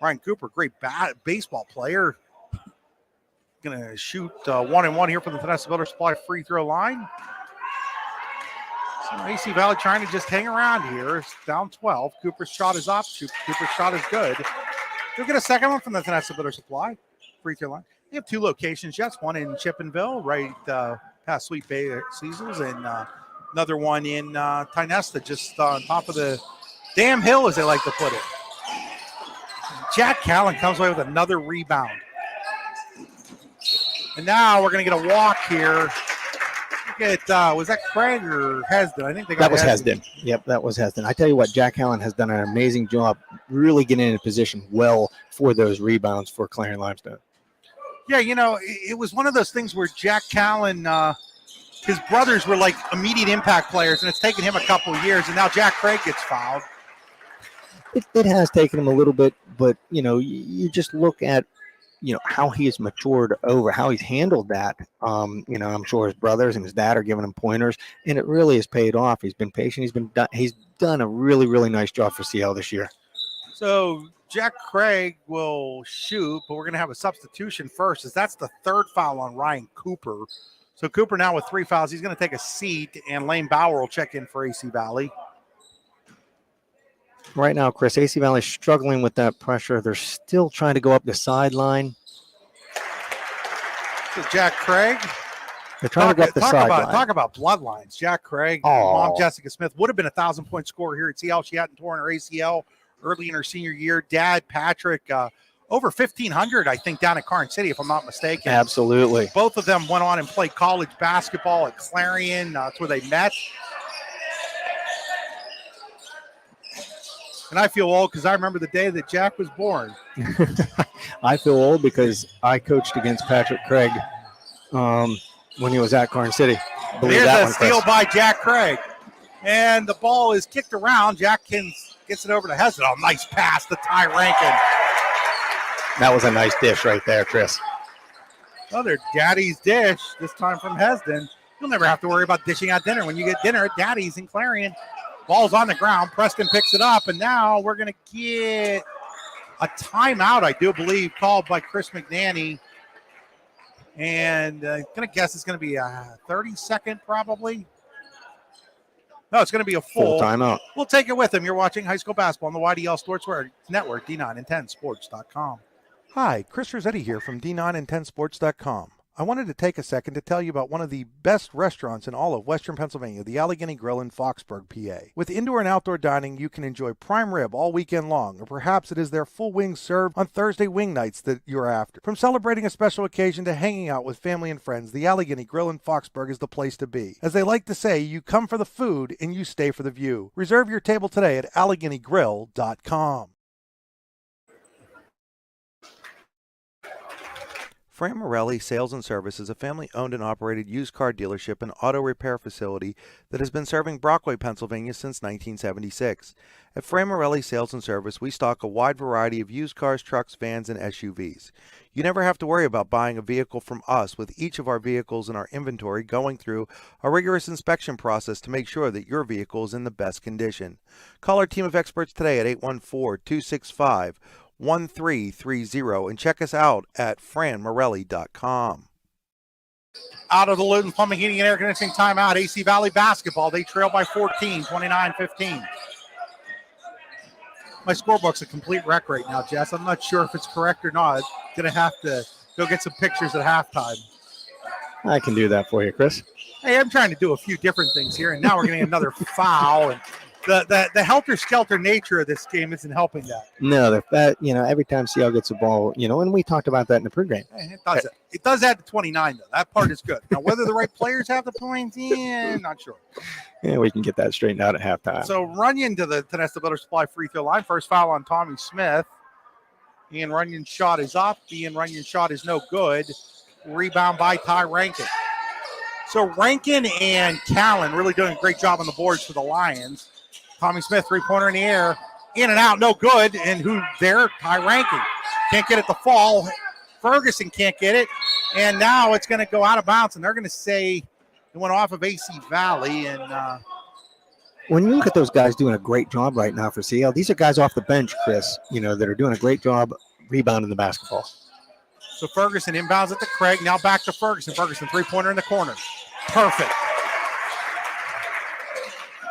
Ryan Cooper, great baseball player. Going to shoot 1-and-1 here from the Tennessee Builder Supply free throw line. So AC Valley trying to just hang around here. It's down 12. Cooper's shot is up. Cooper's shot is good. You'll get a second one from the Tennessee Builder Supply free throw line. They have 2 locations, yes. One in Chippenville, right past Sweet Bay Cecils, and another one in Tynesta, just on top of the damn hill, as they like to put it. Jack Callen comes away with another rebound. And now we're going to get a walk here. Look at, was that Craig or Hesden? I think they got that was Hesden. Yep, that was Hesden. I tell you what, Jack Allen has done an amazing job really getting into position well for those rebounds for Clarion Limestone. Yeah, it was one of those things where Jack Callen, his brothers were like immediate impact players, and it's taken him a couple of years, and now Jack Craig gets fouled. It has taken him a little bit, but, you just look at, how he has matured over, how he's handled that. I'm sure his brothers and his dad are giving him pointers, and it really has paid off. He's been patient. He's done a really, really nice job for CL this year. So Jack Craig will shoot, but we're going to have a substitution first, as that's the 3rd foul on Ryan Cooper. So Cooper now with 3 fouls. He's going to take a seat, and Lane Bauer will check in for AC Valley. Right now, Chris, AC Valley is struggling with that pressure. They're still trying to go up the sideline. So Jack Craig. They're trying to go up the sideline. Talk about bloodlines. Jack Craig, mom Jessica Smith, would have been a 1,000-point scorer here at CL. She hadn't torn her ACL early in her senior year. Dad, Patrick, over 1,500, I think, down at Karn City, if I'm not mistaken. Absolutely. Both of them went on and played college basketball at Clarion. That's where they met. And I feel old because I remember the day that Jack was born. I feel old because I coached against Patrick Craig when he was at Karn City. Believe Here's that a one, Chris. steal by Jack Craig. And the ball is kicked around. Jackins gets it over to Hesden. Oh, nice pass to Ty Rankin. That was a nice dish right there, Chris. Another Daddy's dish, this time from Hesden. You'll never have to worry about dishing out dinner when you get dinner at Daddy's in Clarion. Ball's on the ground. Preston picks it up, and now we're going to get a timeout, I do believe, called by Chris McNanny. And I'm going to guess it's going to be a 30-second probably. No, it's going to be a full timeout. We'll take it with him. You're watching high school basketball on the YDL Sports Network, D9 and 10 Sports.com. Hi, Chris Rossetti here from D9 and 10 Sports.com. I wanted to take a second to tell you about one of the best restaurants in all of Western Pennsylvania, the Allegheny Grill in Foxburg, PA. With indoor and outdoor dining, you can enjoy prime rib all weekend long, or perhaps it is their full wings served on Thursday wing nights that you're after. From celebrating a special occasion to hanging out with family and friends, the Allegheny Grill in Foxburg is the place to be. As they like to say, you come for the food and you stay for the view. Reserve your table today at AlleghenyGrill.com. Fran Morelli Sales and Service is a family-owned and operated used car dealership and auto repair facility that has been serving Brockway, Pennsylvania since 1976. At Fran Morelli Sales and Service, we stock a wide variety of used cars, trucks, vans, and SUVs. You never have to worry about buying a vehicle from us, with each of our vehicles in our inventory going through a rigorous inspection process to make sure that your vehicle is in the best condition. Call our team of experts today at 814-265-1330 and check us out at franmorelli.com. Out of the Luton Plumbing, Heating, and Air Conditioning timeout, AC Valley basketball. They trail by 14, 29-15. My scorebook's a complete wreck right now, Jess. I'm not sure if it's correct or not. I'm going to have to go get some pictures at halftime. I can do that for you, Chris. Hey, I'm trying to do a few different things here, and now we're getting another foul. And the helter-skelter nature of this game isn't helping that. No, every time Seattle gets the ball, and we talked about that in the pregame. It does add to 29, though. That part is good. Now, whether the right players have the points, not sure. Yeah, we can get that straightened out at halftime. So Runyon to the Tenesta Builder Supply free throw line. First foul on Tommy Smith. Ian Runyon's shot is up. Ian Runyon's shot is no good. Rebound by Ty Rankin. So Rankin and Callan really doing a great job on the boards for the Lions. Tommy Smith, three-pointer in the air. In and out, no good. And who there? Ty Rankin. Can't get it to fall. Ferguson can't get it. And now it's going to go out of bounds, and they're going to say it went off of AC Valley. And when you look at those guys doing a great job right now for CL, these are guys off the bench, Chris, that are doing a great job rebounding the basketball. So Ferguson inbounds it to Craig. Now back to Ferguson. Ferguson, three-pointer in the corner. Perfect.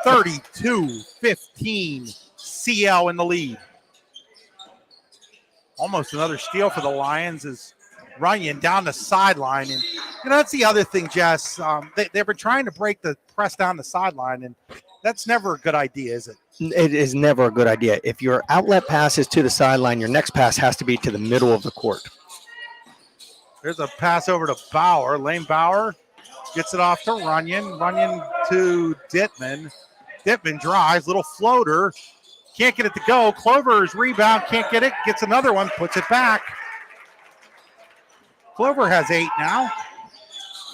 32-15, CL in the lead. Almost another steal for the Lions as Runyon down the sideline. And that's the other thing, Jess. They've been trying to break the press down the sideline, and that's never a good idea, is it? It is never a good idea. If your outlet pass is to the sideline, your next pass has to be to the middle of the court. There's a pass over to Bauer. Lane Bauer gets it off to Runyon. Runyon to Dittman. Dittman drives, little floater. Can't get it to go. Clover's rebound, can't get it. Gets another one, puts it back. Clover has 8 now.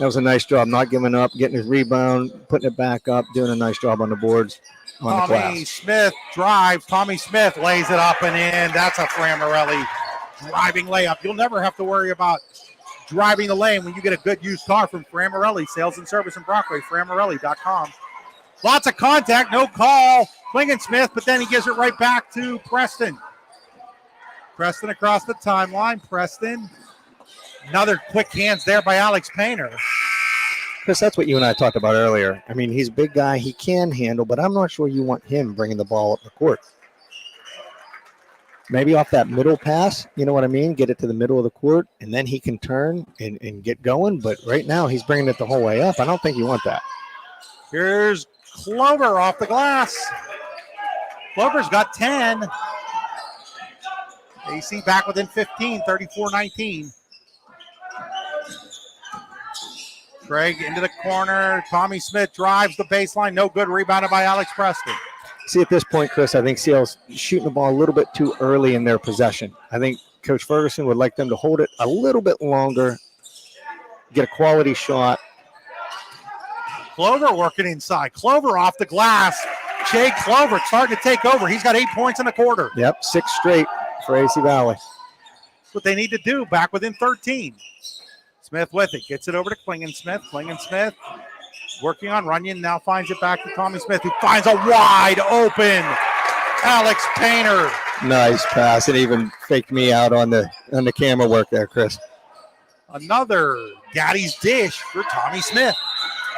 That was a nice job, not giving up, getting his rebound, putting it back up, doing a nice job on the boards. Tommy Smith drives. Tommy Smith lays it up and in. That's a Fran Morelli driving layup. You'll never have to worry about driving the lane when you get a good used car from Fran Morelli. Sales and service in Brockway, franmorelli.com. Lots of contact, no call. Smith, but then he gives it right back to Preston. Preston across the timeline. Preston. Another quick hands there by Alex Painter. Chris, that's what you and I talked about earlier. I mean, he's a big guy. He can handle, but I'm not sure you want him bringing the ball up the court. Maybe off that middle pass, you know what I mean? Get it to the middle of the court, and then he can turn and get going. But right now, he's bringing it the whole way up. I don't think you want that. Here's Clover off the glass. Clover's got 10. AC back within 15, 34-19. Craig into the corner. Tommy Smith drives the baseline. No good. Rebounded by Alex Preston. See, at this point, Chris, I think CL's shooting the ball a little bit too early in their possession. I think Coach Ferguson would like them to hold it a little bit longer, get a quality shot. Clover working inside. Clover off the glass. Jay Clover starting to take over. He's got 8 points in the quarter. Yep, 6 straight for AC Valley. That's what they need to do, back within 13. Smith with it. Gets it over to Klingensmith. Klingensmith working on Runyon. Now finds it back to Tommy Smith, who finds a wide open Alex Painter. Nice pass. It even faked me out on the camera work there, Chris. Another Daddy's dish for Tommy Smith.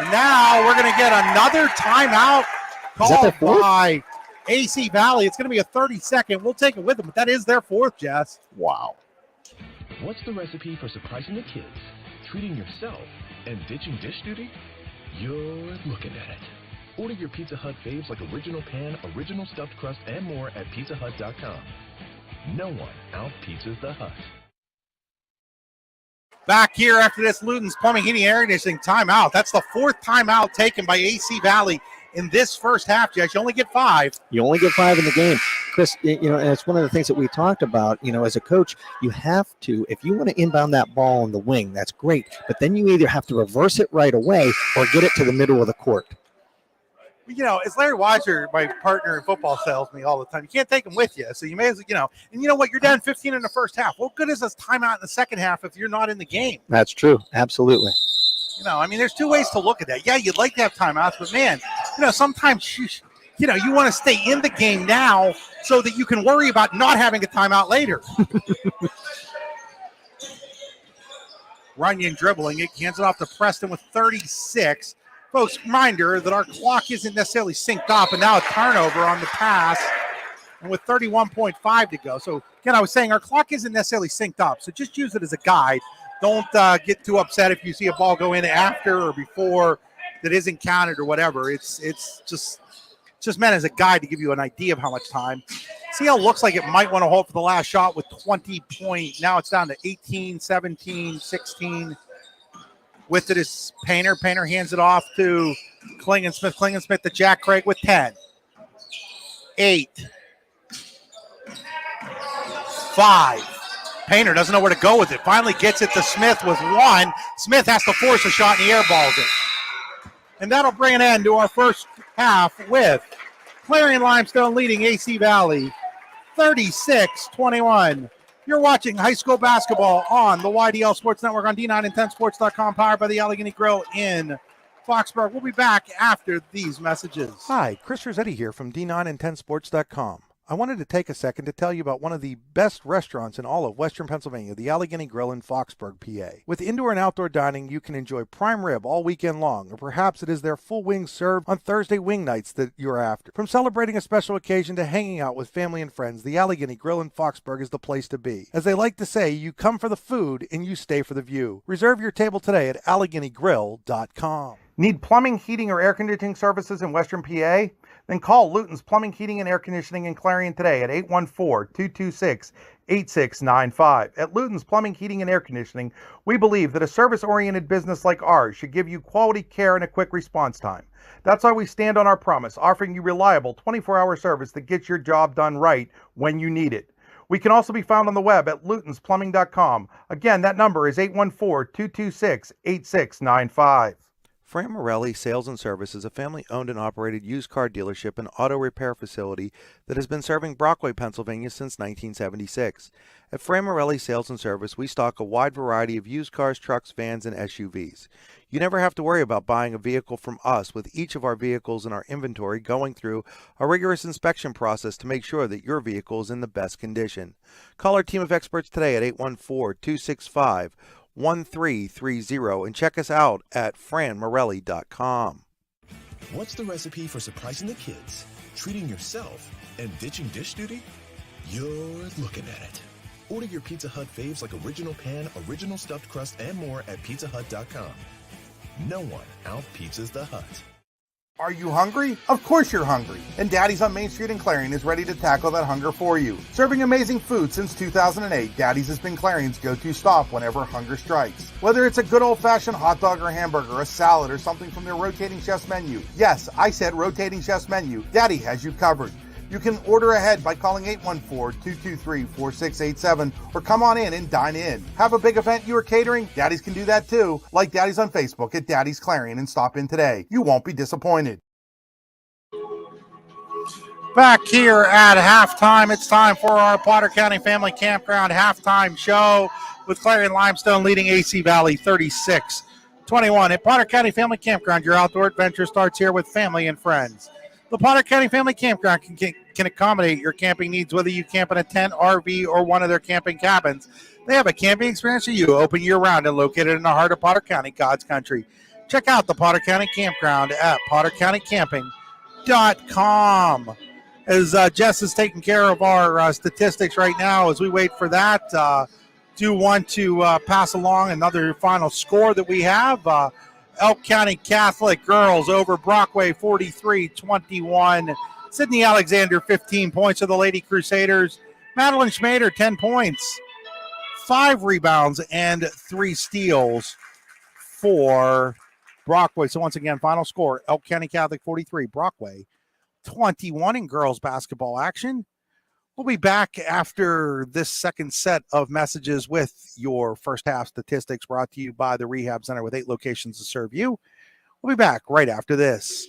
And now we're going to get another timeout called by AC Valley. It's going to be a 30-second. We'll take it with them, but that is their fourth, Jess. Wow. What's the recipe for surprising the kids, treating yourself, and ditching dish duty? You're looking at it. Order your Pizza Hut faves like original pan, original stuffed crust, and more at pizzahut.com. No one out-pizzas the Hut. Back here after this Luton's Plumbing, Heating, Air Conditioning timeout. That's the fourth timeout taken by AC Valley in this first half, Jess. You only get 5. You only get 5 in the game. Chris, and it's one of the things that we talked about, as a coach, you have to, if you want to inbound that ball on the wing, that's great. But then you either have to reverse it right away or get it to the middle of the court. As Larry Weiser, my partner in football, tells me all the time, you can't take them with you. So you may as well, and you know what? You're down 15 in the first half. What good is this timeout in the second half if you're not in the game? That's true. Absolutely. There's two ways to look at that. Yeah, you'd like to have timeouts, but man, sometimes you want to stay in the game now so that you can worry about not having a timeout later. Runyon dribbling it, hands it off to Preston with 36. Folks, reminder that our clock isn't necessarily synced up, and now a turnover on the pass, and with 31.5 to go. So, again, I was saying our clock isn't necessarily synced up, so just use it as a guide. Don't get too upset if you see a ball go in after or before that isn't counted or whatever. It's just meant as a guide to give you an idea of how much time. CL looks like it might want to hold for the last shot with 20 points. Now it's down to 18, 17, 16. With it is Painter. Painter hands it off to Klingensmith. Klingensmith to Jack Craig with 10. 8. 5. Painter doesn't know where to go with it. Finally gets it to Smith with 1. Smith has to force a shot, and he airballs it. And that'll bring an end to our first half with Clarion Limestone leading AC Valley 36-21. You're watching high school basketball on the YDL Sports Network on D9and10sports.com, powered by the Allegheny Grill in Foxborough. We'll be back after these messages. Hi, Chris Rossetti here from D9and10sports.com. I wanted to take a second to tell you about one of the best restaurants in all of Western Pennsylvania, the Allegheny Grill in Foxborough, PA. With indoor and outdoor dining, you can enjoy prime rib all weekend long, or perhaps it is their full wings served on Thursday wing nights that you're after. From celebrating a special occasion to hanging out with family and friends, the Allegheny Grill in Foxborough is the place to be. As they like to say, you come for the food and you stay for the view. Reserve your table today at AlleghenyGrill.com. Need plumbing, heating, or air conditioning services in Western PA? Then call Luton's Plumbing, Heating, and Air Conditioning in Clarion today at 814-226-8695. At Luton's Plumbing, Heating, and Air Conditioning, we believe that a service-oriented business like ours should give you quality care and a quick response time. That's why we stand on our promise, offering you reliable 24-hour service that gets your job done right when you need it. We can also be found on the web at lutonsplumbing.com. Again, that number is 814-226-8695. Fran Morelli Sales and Service is a family-owned and operated used car dealership and auto repair facility that has been serving Brockway, Pennsylvania since 1976. At Fran Morelli Sales and Service, we stock a wide variety of used cars, trucks, vans, and SUVs. You never have to worry about buying a vehicle from us, with each of our vehicles in our inventory going through a rigorous inspection process to make sure that your vehicle is in the best condition. Call our team of experts today at 814-265-1330 and check us out at franmorelli.com. What's the recipe for surprising the kids, treating yourself, and ditching dish duty? You're looking at it. Order your Pizza Hut faves like original pan, original stuffed crust, and more at pizzahut.com. No one out-pizzas the Hut. Are you hungry? Of course you're hungry. And Daddy's on Main Street in Clarion is ready to tackle that hunger for you. Serving amazing food since 2008, Daddy's has been Clarion's go-to stop whenever hunger strikes. Whether it's a good old-fashioned hot dog or hamburger, a salad, or something from their rotating chef's menu. Yes, I said rotating chef's menu. Daddy has you covered. You can order ahead by calling 814-223-4687 or come on in and dine in. Have a big event you are catering? Daddy's can do that too. Like Daddy's on Facebook at Daddy's Clarion and stop in today. You won't be disappointed. Back here at halftime, it's time for our Potter County Family Campground halftime show with Clarion Limestone leading AC Valley 36-21. At Potter County Family Campground, your outdoor adventure starts here with family and friends. The Potter County Family Campground can accommodate your camping needs, whether you camp in a tent, RV, or one of their camping cabins. They have a camping experience for you, open year-round and located in the heart of Potter County, God's country. Check out the Potter County Campground at pottercountycamping.com. As Jess is taking care of our statistics right now, as we wait for that, do want to pass along another final score that we have. Elk County Catholic girls over Brockway 43-21. Sydney Alexander 15 points for the Lady Crusaders. Madeline Schmader 10 points, 5 rebounds, and 3 steals for Brockway. So once again, final score, Elk County Catholic 43, Brockway 21 in girls basketball action. We'll be back after this second set of messages with your first half statistics brought to you by the Rehab Center with 8 locations to serve you. We'll be back right after this.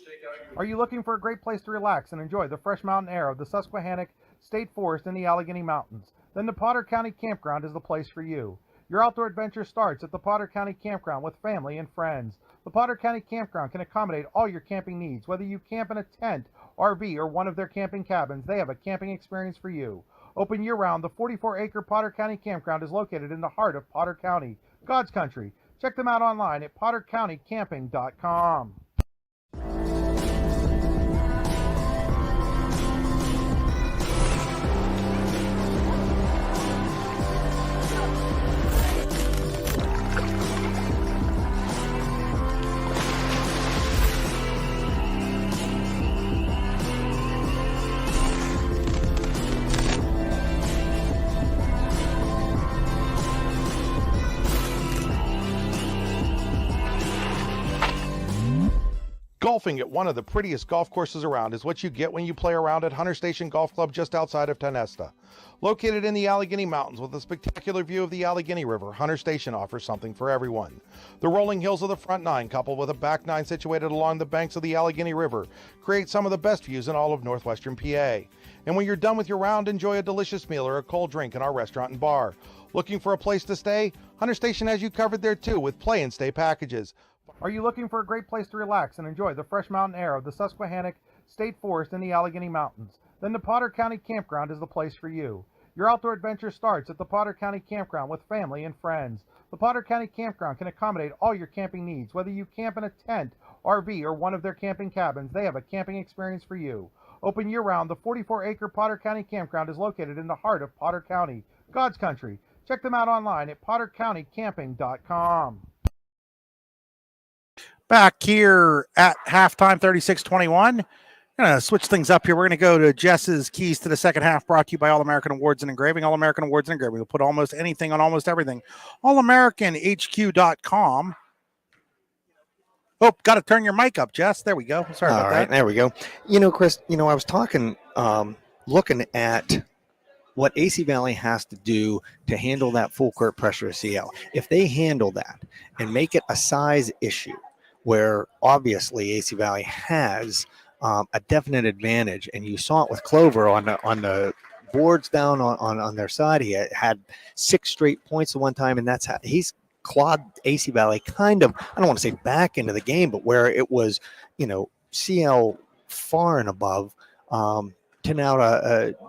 Are you looking for a great place to relax and enjoy the fresh mountain air of the Susquehannock State Forest in the Allegheny Mountains? Then the Potter County Campground is the place for you. Your outdoor adventure starts at the Potter County Campground with family and friends. The Potter County Campground can accommodate all your camping needs, whether you camp in a tent, RV, or one of their camping cabins. They have a camping experience for you. Open year-round, the 44-acre Potter County Campground is located in the heart of Potter County, God's country. Check them out online at pottercountycamping.com. Golfing at one of the prettiest golf courses around is what you get when you play around at Hunter Station Golf Club just outside of Tonesta. Located in the Allegheny Mountains with a spectacular view of the Allegheny River, Hunter Station offers something for everyone. The rolling hills of the front nine, coupled with a back nine situated along the banks of the Allegheny River, create some of the best views in all of northwestern PA. And when you're done with your round, enjoy a delicious meal or a cold drink in our restaurant and bar. Looking for a place to stay? Hunter Station has you covered there too with play and stay packages. Are you looking for a great place to relax and enjoy the fresh mountain air of the Susquehannock State Forest in the Allegheny Mountains? Then the Potter County Campground is the place for you. Your outdoor adventure starts at the Potter County Campground with family and friends. The Potter County Campground can accommodate all your camping needs, whether you camp in a tent, RV, or one of their camping cabins. They have a camping experience for you. Open year-round, the 44-acre Potter County Campground is located in the heart of Potter County, God's country. Check them out online at pottercountycamping.com. Back here at halftime, 36-21. Going to switch things up here. We're going to go to Jess's Keys to the Second Half, brought to you by All-American Awards and Engraving. All-American Awards and Engraving. We'll put almost anything on almost everything. AllAmericanHQ.com. Oh, got to turn your mic up, Jess. There we go. Sorry about that. There we go. You know, Chris, I was talking, looking at what AC Valley has to do to handle that full court pressure of CL. If they handle that and make it a size issue, where obviously AC Valley has a definite advantage, and you saw it with Clover on the boards down on their side. He had 6 straight points at one time, and that's how he's clawed AC Valley kind of, I don't want to say back into the game, but where it was, CL far and above, to now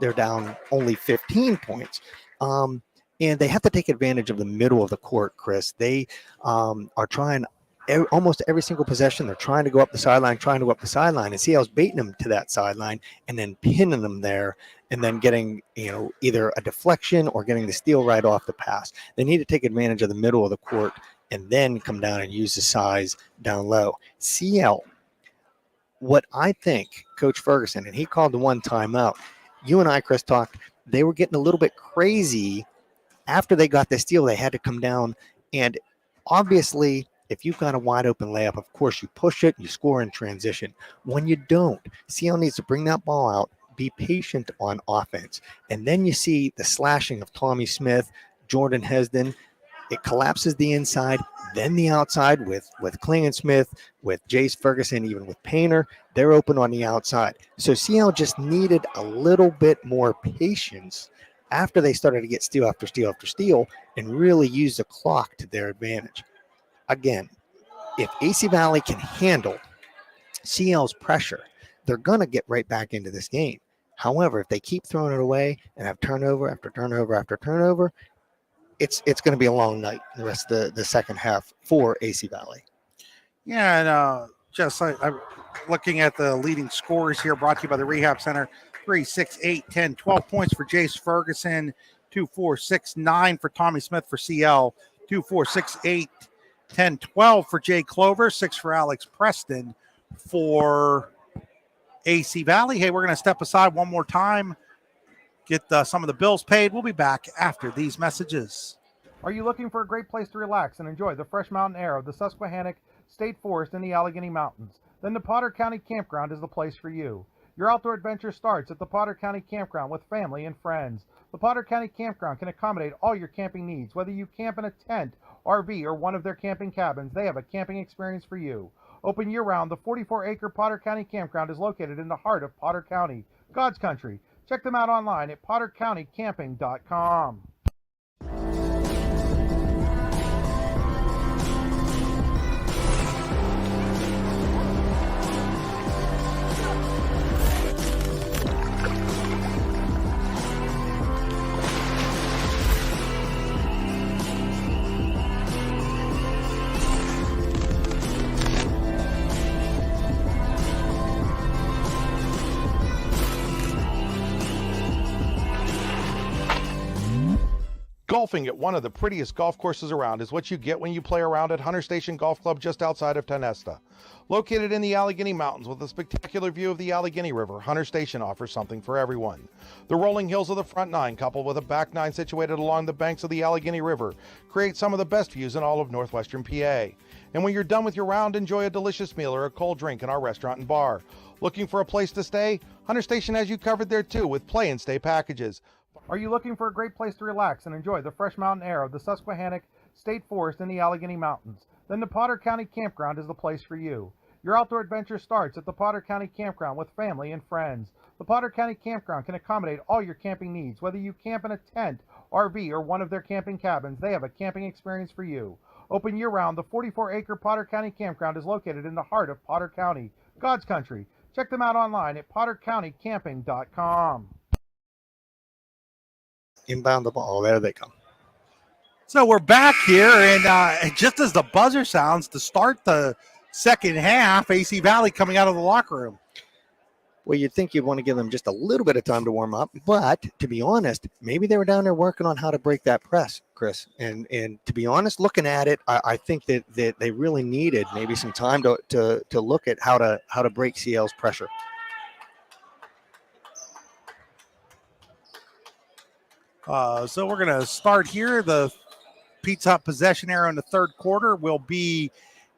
they're down only 15 points. And they have to take advantage of the middle of the court, Chris. They are trying almost every single possession. They're trying to go up the sideline, and CL's baiting them to that sideline and then pinning them there and then getting, either a deflection or getting the steal right off the pass. They need to take advantage of the middle of the court and then come down and use the size down low. CL what I think Coach Ferguson, and he called the one timeout, you and I, Chris, talked, they were getting a little bit crazy after they got the steal. They had to come down, and obviously, if you've got a wide open layup, of course you push it, you score in transition. When you don't, CL needs to bring that ball out, be patient on offense. And then you see the slashing of Tommy Smith, Jordan Hesden. It collapses the inside, then the outside with Klingensmith, with Jace Ferguson, even with Painter. They're open on the outside. So CL just needed a little bit more patience after they started to get steal after steal after steal and really use the clock to their advantage. Again, if AC Valley can handle CL's pressure, they're going to get right back into this game. However, if they keep throwing it away and have turnover after turnover after turnover, it's going to be a long night the rest of the second half for AC Valley. Yeah, and just I'm looking at the leading scores here brought to you by the Rehab Center. 3, 6, 8, 10, 12 points for Jace Ferguson, 2, 4, 6, 9 for Tommy Smith for CL, 2, 4, 6, 8, 10, 12 for Jay Clover, 6 for Alex Preston for AC Valley. Hey, we're going to step aside one more time, get some of the bills paid. We'll be back after these messages. Are you looking for a great place to relax and enjoy the fresh mountain air of the Susquehannock State Forest in the Allegheny Mountains? Then the Potter County Campground is the place for you. Your outdoor adventure starts at the Potter County Campground with family and friends. The Potter County Campground can accommodate all your camping needs. Whether you camp in a tent, RV, or one of their camping cabins, they have a camping experience for you. Open year-round, the 44-acre Potter County Campground is located in the heart of Potter County, God's country. Check them out online at pottercountycamping.com. Golfing at one of the prettiest golf courses around is what you get when you play around at Hunter Station Golf Club just outside of Tonesta. Located in the Allegheny Mountains with a spectacular view of the Allegheny River, Hunter Station offers something for everyone. The rolling hills of the front nine, coupled with a back nine situated along the banks of the Allegheny River, create some of the best views in all of northwestern PA. And when you're done with your round, enjoy a delicious meal or a cold drink in our restaurant and bar. Looking for a place to stay? Hunter Station has you covered there too with play and stay packages. Are you looking for a great place to relax and enjoy the fresh mountain air of the Susquehannock State Forest in the Allegheny Mountains? Then the Potter County Campground is the place for you. Your outdoor adventure starts at the Potter County Campground with family and friends. The Potter County Campground can accommodate all your camping needs. Whether you camp in a tent, RV, or one of their camping cabins, they have a camping experience for you. Open year-round, the 44-acre Potter County Campground is located in the heart of Potter County, God's country. Check them out online at pottercountycamping.com. Inbound the ball. There they come. So we're back here, and just as the buzzer sounds to start the second half, AC Valley coming out of the locker room. Well, you'd think you'd want to give them just a little bit of time to warm up, but to be honest, maybe they were down there working on how to break that press, Chris. And to be honest, looking at it, I think that they really needed maybe some time to look at how to break CL's pressure. So we're going to start here. The Pizza Hut possession arrow in the third quarter will be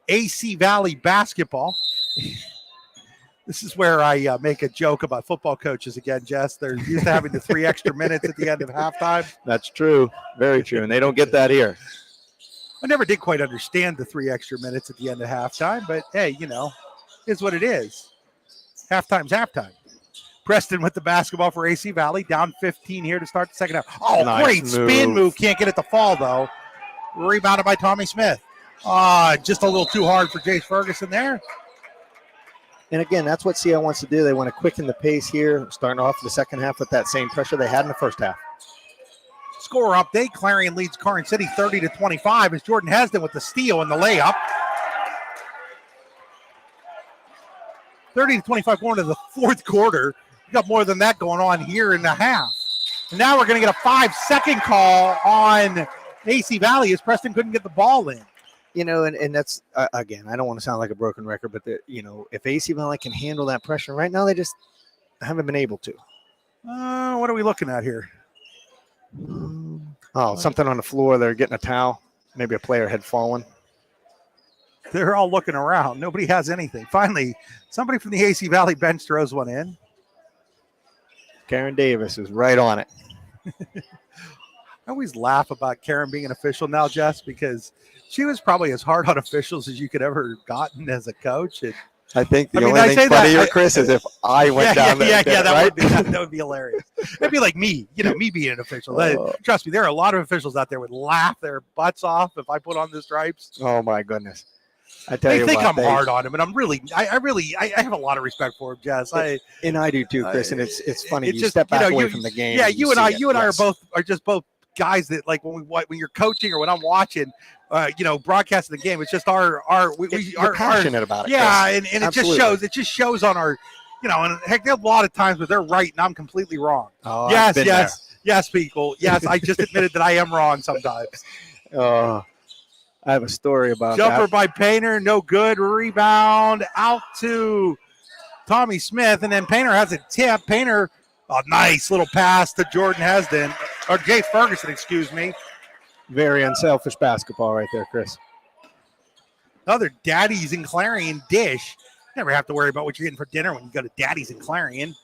AC Valley basketball. This is where I make a joke about football coaches again, Jess. They're used to having the 3 extra minutes at the end of halftime. That's true. Very true. And they don't get that here. I never did quite understand the 3 extra minutes at the end of halftime, but hey, is what it is. Halftime's halftime. Preston with the basketball for AC Valley, down 15 here to start the second half. Oh, nice great spin move. Can't get it to fall, though. Rebounded by Tommy Smith. Just a little too hard for Jace Ferguson there. And again, that's what CL wants to do. They want to quicken the pace here, starting off the second half with that same pressure they had in the first half. Score update, Clarion leads Karn City 30-25 as Jordan Hesden with the steal and the layup. 30-25 going to the fourth quarter. You got more than that going on here in the half. And now we're going to get a 5-second call on AC Valley as Preston couldn't get the ball in. and that's again, I don't want to sound like a broken record, but if AC Valley can handle that pressure right now, they just haven't been able to. What are we looking at here? Oh, something on the floor. They're getting a towel. Maybe a player had fallen. They're all looking around. Nobody has anything. Finally, somebody from the AC Valley bench throws one in. Karen Davis is right on it. I always laugh about Karen being an official now, Jess, because she was probably as hard on officials as you could ever gotten as a coach. And I think the I mean, only I thing say funnier, that- Chris, is if I went down there. and did it, right? that would be hilarious. It'd be like me, me being an official. Trust me, there are a lot of officials out there would laugh their butts off if I put on the stripes. Oh my goodness! I tell They you think what, I'm hard on him, and I'm really, I have a lot of respect for him, Jess. and I do too, Chris. And it's funny. It's You just, step back away you- from the game. Yeah, and you and I see it. Yes. are just both guys that like when you're coaching or when I'm watching, broadcasting the game. It's just You're our passionate about it. yeah, Chris. and it Absolutely. just shows. It just shows on our, and heck, there are a lot of times where they're right and I'm completely wrong. Oh, I've yes, been yes, people. Yes, I just admitted that I am wrong sometimes. there. I have a story about Jumper that. by Painter, no good. Rebound out to Tommy Smith, and then Painter has a tip. Painter, a nice little pass to Jordan Hesden, or Jay Ferguson, excuse me. Very unselfish basketball right there, Chris. Another Daddy's and Clarion dish. Never have to worry about what you're getting for dinner when you go to Daddy's and Clarion.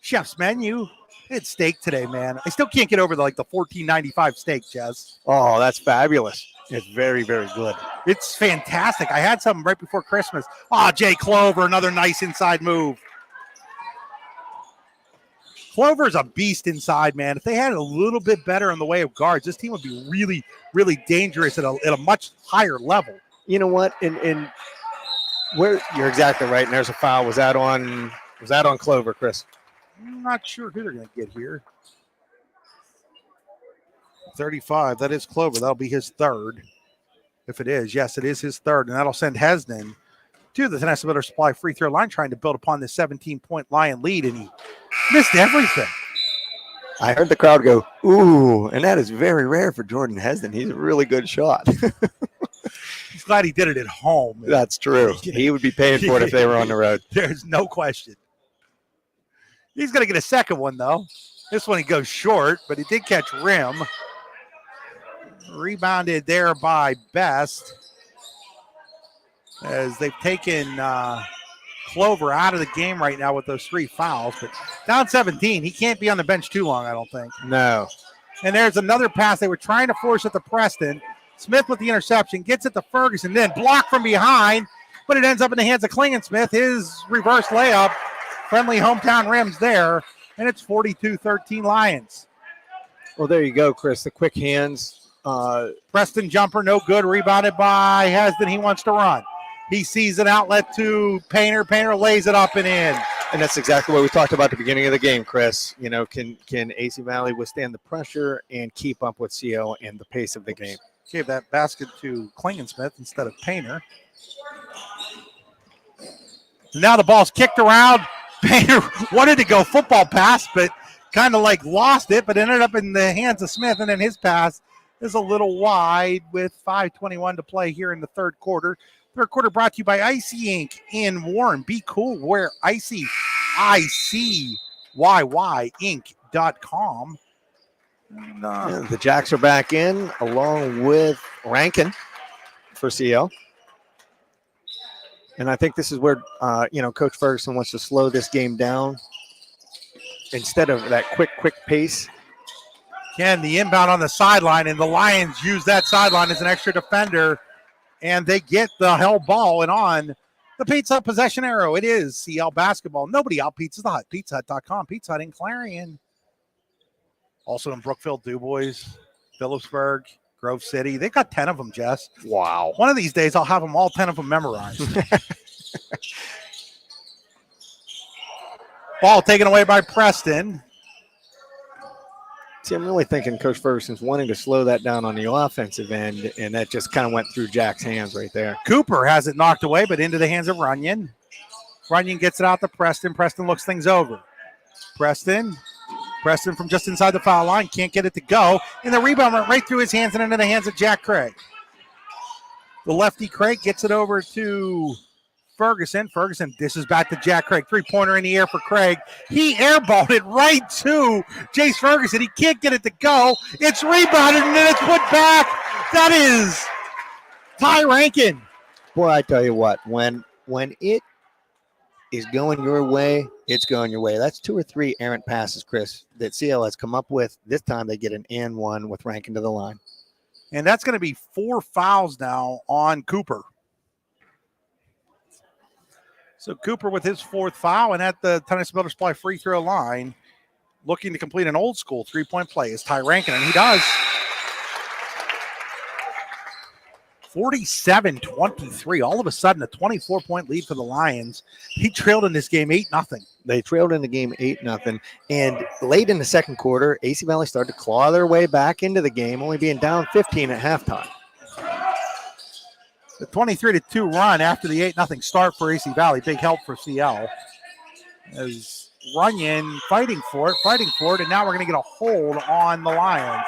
Chef's menu. It's steak today, man. I still can't get over the $14.95 steak, Jess. Oh, that's fabulous. It's very, very good. It's fantastic. I had some right before Christmas. Oh, Jay Clover, another nice inside move. Clover's a beast inside, man. If they had a little bit better in the way of guards, this team would be really, really dangerous at a much higher level. You know what? And where you're exactly right. And there's a foul. Was that on Clover, Chris? I'm not sure who they're going to get here. 35. That is Clover. That'll be his third. If it is, yes, it is his third. And that'll send Hesden to the Tennessee Builder Supply free throw line, trying to build upon this 17-point Lion lead. And he missed everything. I heard the crowd go, ooh, and that is very rare for Jordan Hesden. He's a really good shot. He's glad he did it at home. That's true. He would be paying for it if they were on the road. There's no question. He's going to get a second one, though. This one he goes short, but he did catch rim. Rebounded there by Best as they've taken Clover out of the game right now with those 3 fouls. But down 17, he can't be on the bench too long, I don't think. No. And there's another pass they were trying to force it to Preston. Smith with the interception, gets it to Ferguson, then blocked from behind, but it ends up in the hands of Klingensmith. His reverse layup, friendly hometown rims there, and it's 42-13 Lions. Well, there you go, Chris. The quick hands. Preston jumper, no good, rebounded by Hesden. He wants to run. He sees an outlet to Painter. Painter lays it up and in. And that's exactly what we talked about at the beginning of the game, Chris. Can AC Valley withstand the pressure and keep up with CO and the pace of the game? Gave that basket to Klingensmith instead of Painter. Now the ball's kicked around. Painter wanted to go football pass, but kind of lost it, but ended up in the hands of Smith, and then his pass is a little wide with 5:21 to play here in the third quarter. Third quarter brought to you by Icy Inc. in Warren. Be cool. Wear Icy, ICYY Inc.com. And, The Jacks are back in along with Rankin for CL. And I think this is where, Coach Ferguson wants to slow this game down instead of that quick pace. Ken, the inbound on the sideline, and the Lions use that sideline as an extra defender, and they get the held ball and on the Pizza Hut possession arrow. It is CL basketball. Nobody out Pizza Hut. PizzaHut.com. Pizza Hut in Clarion. Also in Brookville, DuBois, Phillipsburg, Grove City. They've got 10 of them, Jess. Wow. One of these days, I'll have them all 10 of them memorized. Ball taken away by Preston. See, I'm really thinking Coach Ferguson's wanting to slow that down on the offensive end, and that just kind of went through Jack's hands right there. Cooper has it knocked away, but into the hands of Runyon. Runyon gets it out to Preston. Preston looks things over. Preston from just inside the foul line, can't get it to go. And the rebound went right through his hands and into the hands of Jack Craig. The lefty Craig gets it over to Ferguson. Ferguson dishes back to Jack Craig. Three-pointer in the air for Craig. He airballed it right to Jace Ferguson. He can't get it to go. It's rebounded and then it's put back. That is Ty Rankin. Boy, I tell you what, when it is going your way, it's going your way. That's 2 or 3 errant passes, Chris, that CL has come up with. This time they get an and one with Rankin to the line. And that's going to be 4 fouls now on Cooper. So Cooper with his 4th foul, and at the Tennessee Builder Supply free throw line, looking to complete an old school 3-point play is Ty Rankin, and he does. 47-23. All of a sudden, a 24-point lead for the Lions. He trailed in this game 8-0. They trailed in the game 8-0. And late in the second quarter, AC Valley started to claw their way back into the game, only being down 15 at halftime. The 23-2 run after the 8-0 start for AC Valley. Big help for CL. As Runyon fighting for it, and now we're going to get a hold on the Lions.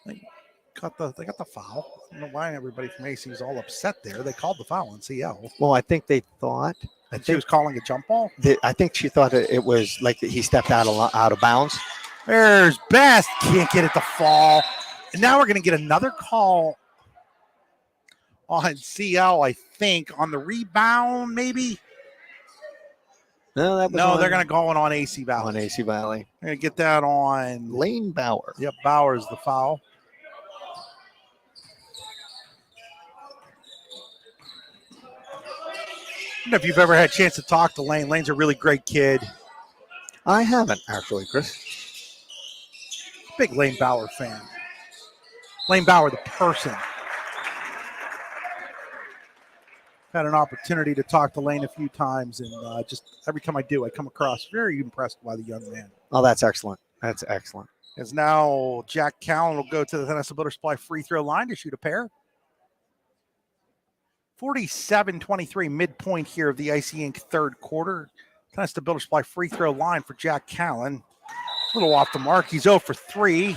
They got the foul. I don't know why everybody from AC is all upset there. They called the foul on CL. Well, I think they thought She was calling a jump ball. I think she thought it was like he stepped out of bounds. There's Best. Can't get it to fall. And now we're going to get another call on CL, I think, on the rebound, maybe. No, they're going to go on AC Valley. On AC Valley. They're going to get that on Lane Bauer. Yep, Bauer's the foul. I don't know if you've ever had a chance to talk to Lane. Lane's a really great kid. I haven't, actually, Chris. Big Lane Bauer fan. Lane Bauer, the person. Had an opportunity to talk to Lane a few times, and just every time I do, I come across very impressed by the young man. Oh, that's excellent. That's excellent. As now Jack Callen will go to the Tennessee Builder Supply free throw line to shoot a pair. 47-23 midpoint here of the IC Inc. third quarter. Tennessee Builder Supply free throw line for Jack Callen. A little off the mark. He's 0 for 3.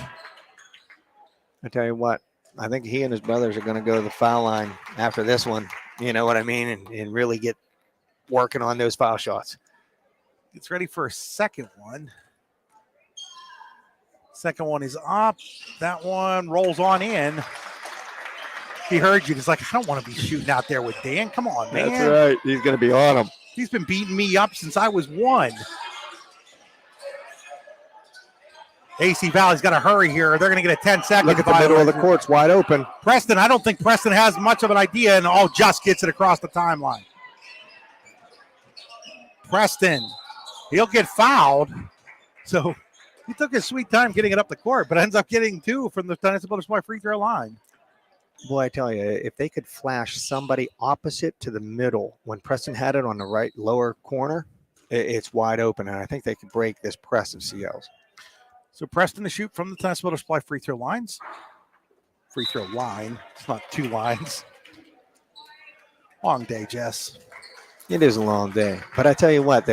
I tell you what, I think he and his brothers are going to go to the foul line after this one. You know what I mean? And really get working on those foul shots. Gets ready for a second one. Second one is up. That one rolls on in. He heard you. He's like, I don't want to be shooting out there with Dan. Come on, man. That's right. He's going to be on him. He's been beating me up since I was 1. AC Valley's got to hurry here. They're going to get a 10-second. Look at the middle of the court's wide open. Preston, I don't think Preston has much of an idea, and just gets it across the timeline. Preston, he'll get fouled. So he took his sweet time getting it up the court, but ends up getting 2 from the Tennessee Builder Supply free throw line. Boy, I tell you, if they could flash somebody opposite to the middle when Preston had it on the right lower corner, it's wide open, and I think they could break this press of CL's. So Preston to shoot from the Tennessee Builder Supply free throw lines. Free throw line. It's not 2 lines. Long day, Jess. It is a long day, but I tell you what,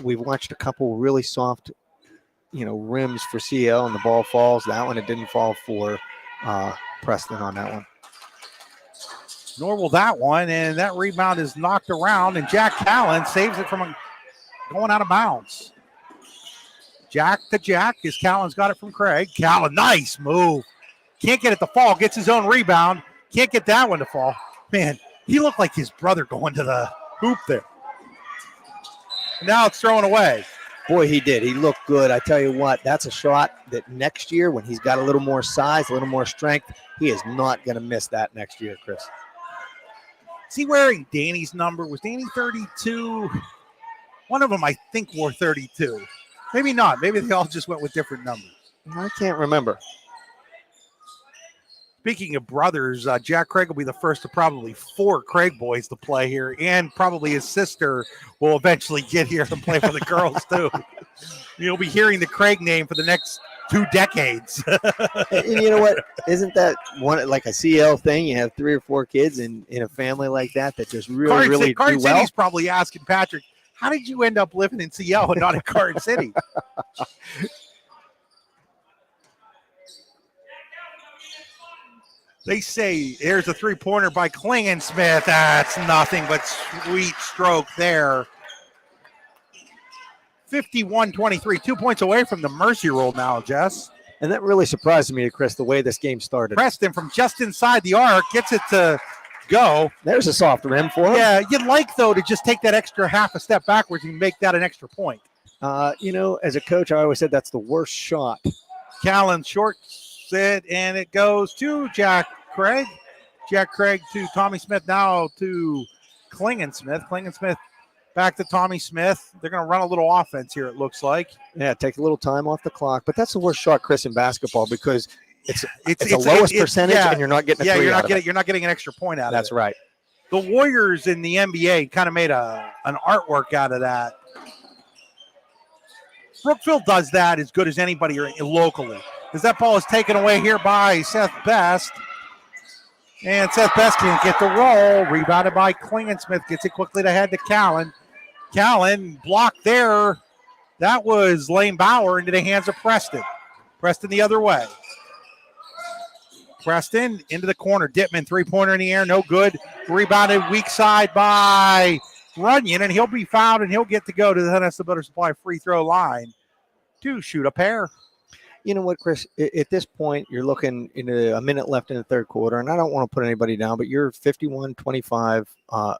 we've watched a couple really soft, rims for CL, and the ball falls. That one, it didn't fall for Preston on that one. Nor will that one, and that rebound is knocked around, and Jack Callen saves it from going out of bounds. Jack to Jack, as Callen's got it from Craig. Callen, nice move. Can't get it to fall, gets his own rebound. Can't get that one to fall. Man, he looked like his brother going to the hoop there. And now it's thrown away. Boy, he did. He looked good. I tell you what, that's a shot that next year, when he's got a little more size, a little more strength, he is not going to miss that next year, Chris. Is he wearing Danny's number? Was Danny 32? One of them, I think, wore 32. Maybe not. Maybe they all just went with different numbers. I can't remember. Speaking of brothers, Jack Craig will be the first of probably 4 Craig boys to play here, and probably his sister will eventually get here and play for the girls too. You'll be hearing the Craig name for the next 2 decades. And you know what? Isn't that one like a CL thing? You have 3 or 4 kids in a family like that just really Garden do well. City's probably asking Patrick, how did you end up living in CL and not in Garden City? They say there's a three-pointer by Klingensmith. That's nothing but sweet stroke there. 51-23, 2 points away from the mercy rule now, Jess. And that really surprised me, Chris, the way this game started. Preston from just inside the arc gets it to go. There's a soft rim for him. Yeah, you'd like, though, to just take that extra half a step backwards and make that an extra point. As a coach, I always said that's the worst shot. Callan shorts it, and it goes to Jack Craig. Jack Craig to Tommy Smith, now to Klingensmith. Klingensmith back to Tommy Smith. They're going to run a little offense here, it looks like. Yeah, take a little time off the clock. But that's the worst shot, Chris, in basketball because it's the lowest percentage, and you're not getting a three out of it. You're not getting an extra point out of it. That's right. The Warriors in the NBA kind of made an artwork out of that. Brookville does that as good as anybody locally. As that ball is taken away here by Seth Best. And Seth Best can't get the roll. Rebounded by Klingensmith. Gets it quickly to head to Callan. Callan blocked there. That was Lane Bauer into the hands of Preston. Preston the other way. Preston into the corner. Dittman, three-pointer in the air. No good. Rebounded weak side by Runyon, and he'll be fouled, and he'll get to go to the Tonesta Builder Supply free throw line to shoot a pair. You know what, Chris? At this point, you're looking into a minute left in the third quarter, and I don't want to put anybody down, but you're 51-25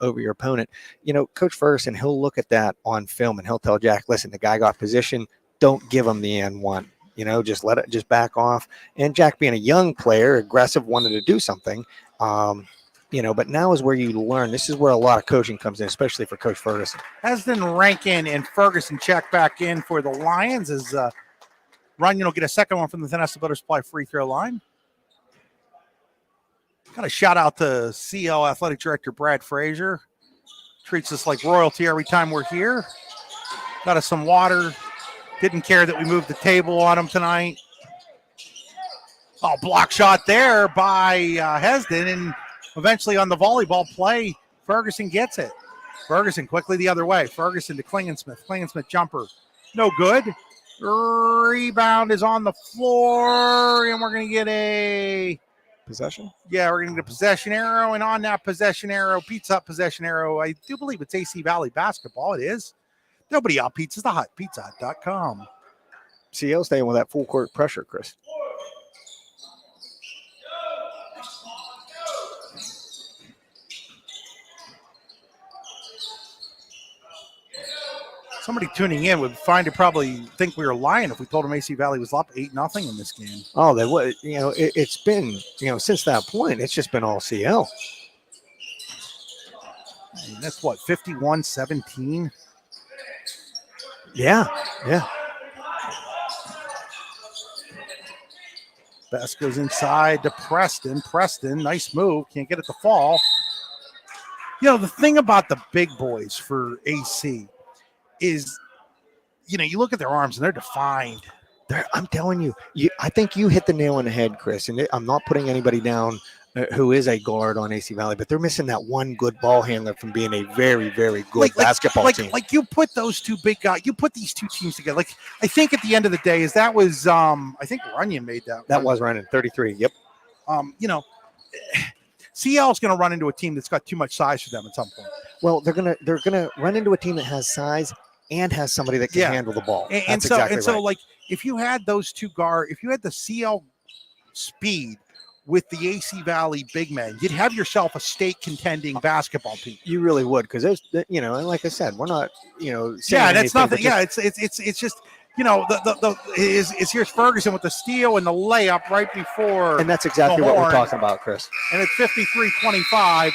over your opponent. You know, Coach Ferguson, he'll look at that on film, and he'll tell Jack, listen, the guy got position. Don't give him the N1. You know, just let it just back off. And Jack, being a young player, aggressive, wanted to do something. But now is where you learn. This is where a lot of coaching comes in, especially for Coach Ferguson. Hesden, Rankin, and Ferguson check back in for the Lions as Runyon will get a second one from the Tonesta Builder Supply free throw line. Got a shout out to CL Athletic Director Brad Frazier. Treats us like royalty every time we're here. Got us some water. Didn't care that we moved the table on him tonight. Oh, block shot there by Hesden, and eventually on the volleyball play, Ferguson gets it. Ferguson quickly the other way. Ferguson to Klingensmith. Klingensmith jumper. No good. Rebound is on the floor, and we're going to get a possession. Yeah, we're going to get a possession arrow, and on that possession arrow, Pizza Hut possession arrow, I do believe it's AC Valley basketball. It is. Nobody out pizzas the hut. PizzaHut.com. CL staying with that full court pressure, Chris. Somebody tuning in would probably think we were lying if we told them AC Valley was up 8-0 in this game. Oh, they would. You know, it's been, since that point, it's just been all CL. And that's what, 51-17? Yeah. Best goes inside to Preston. Preston, nice move. Can't get it to fall. The thing about the big boys for AC is, you look at their arms and they're defined. I'm telling you, I think you hit the nail on the head, Chris. And I'm not putting anybody down who is a guard on AC Valley, but they're missing that one good ball handler from being a very, very good basketball team. Like you put those two big guys, you put these two teams together. Like I think at the end of the day, that was I think Runyon made that. That was Runyon, 33. Yep. CL is going to run into a team that's got too much size for them at some point. Well, they're gonna run into a team that has size and has somebody that can handle the ball. So like if you had those two if you had the CL speed with the AC Valley big men, you'd have yourself a state contending basketball team. You really would, because there's, and like I said, we're not, that's nothing. Yeah, it's just, here's Ferguson with the steal and the layup right before. And that's exactly what we're talking about, Chris. And it's 53-25.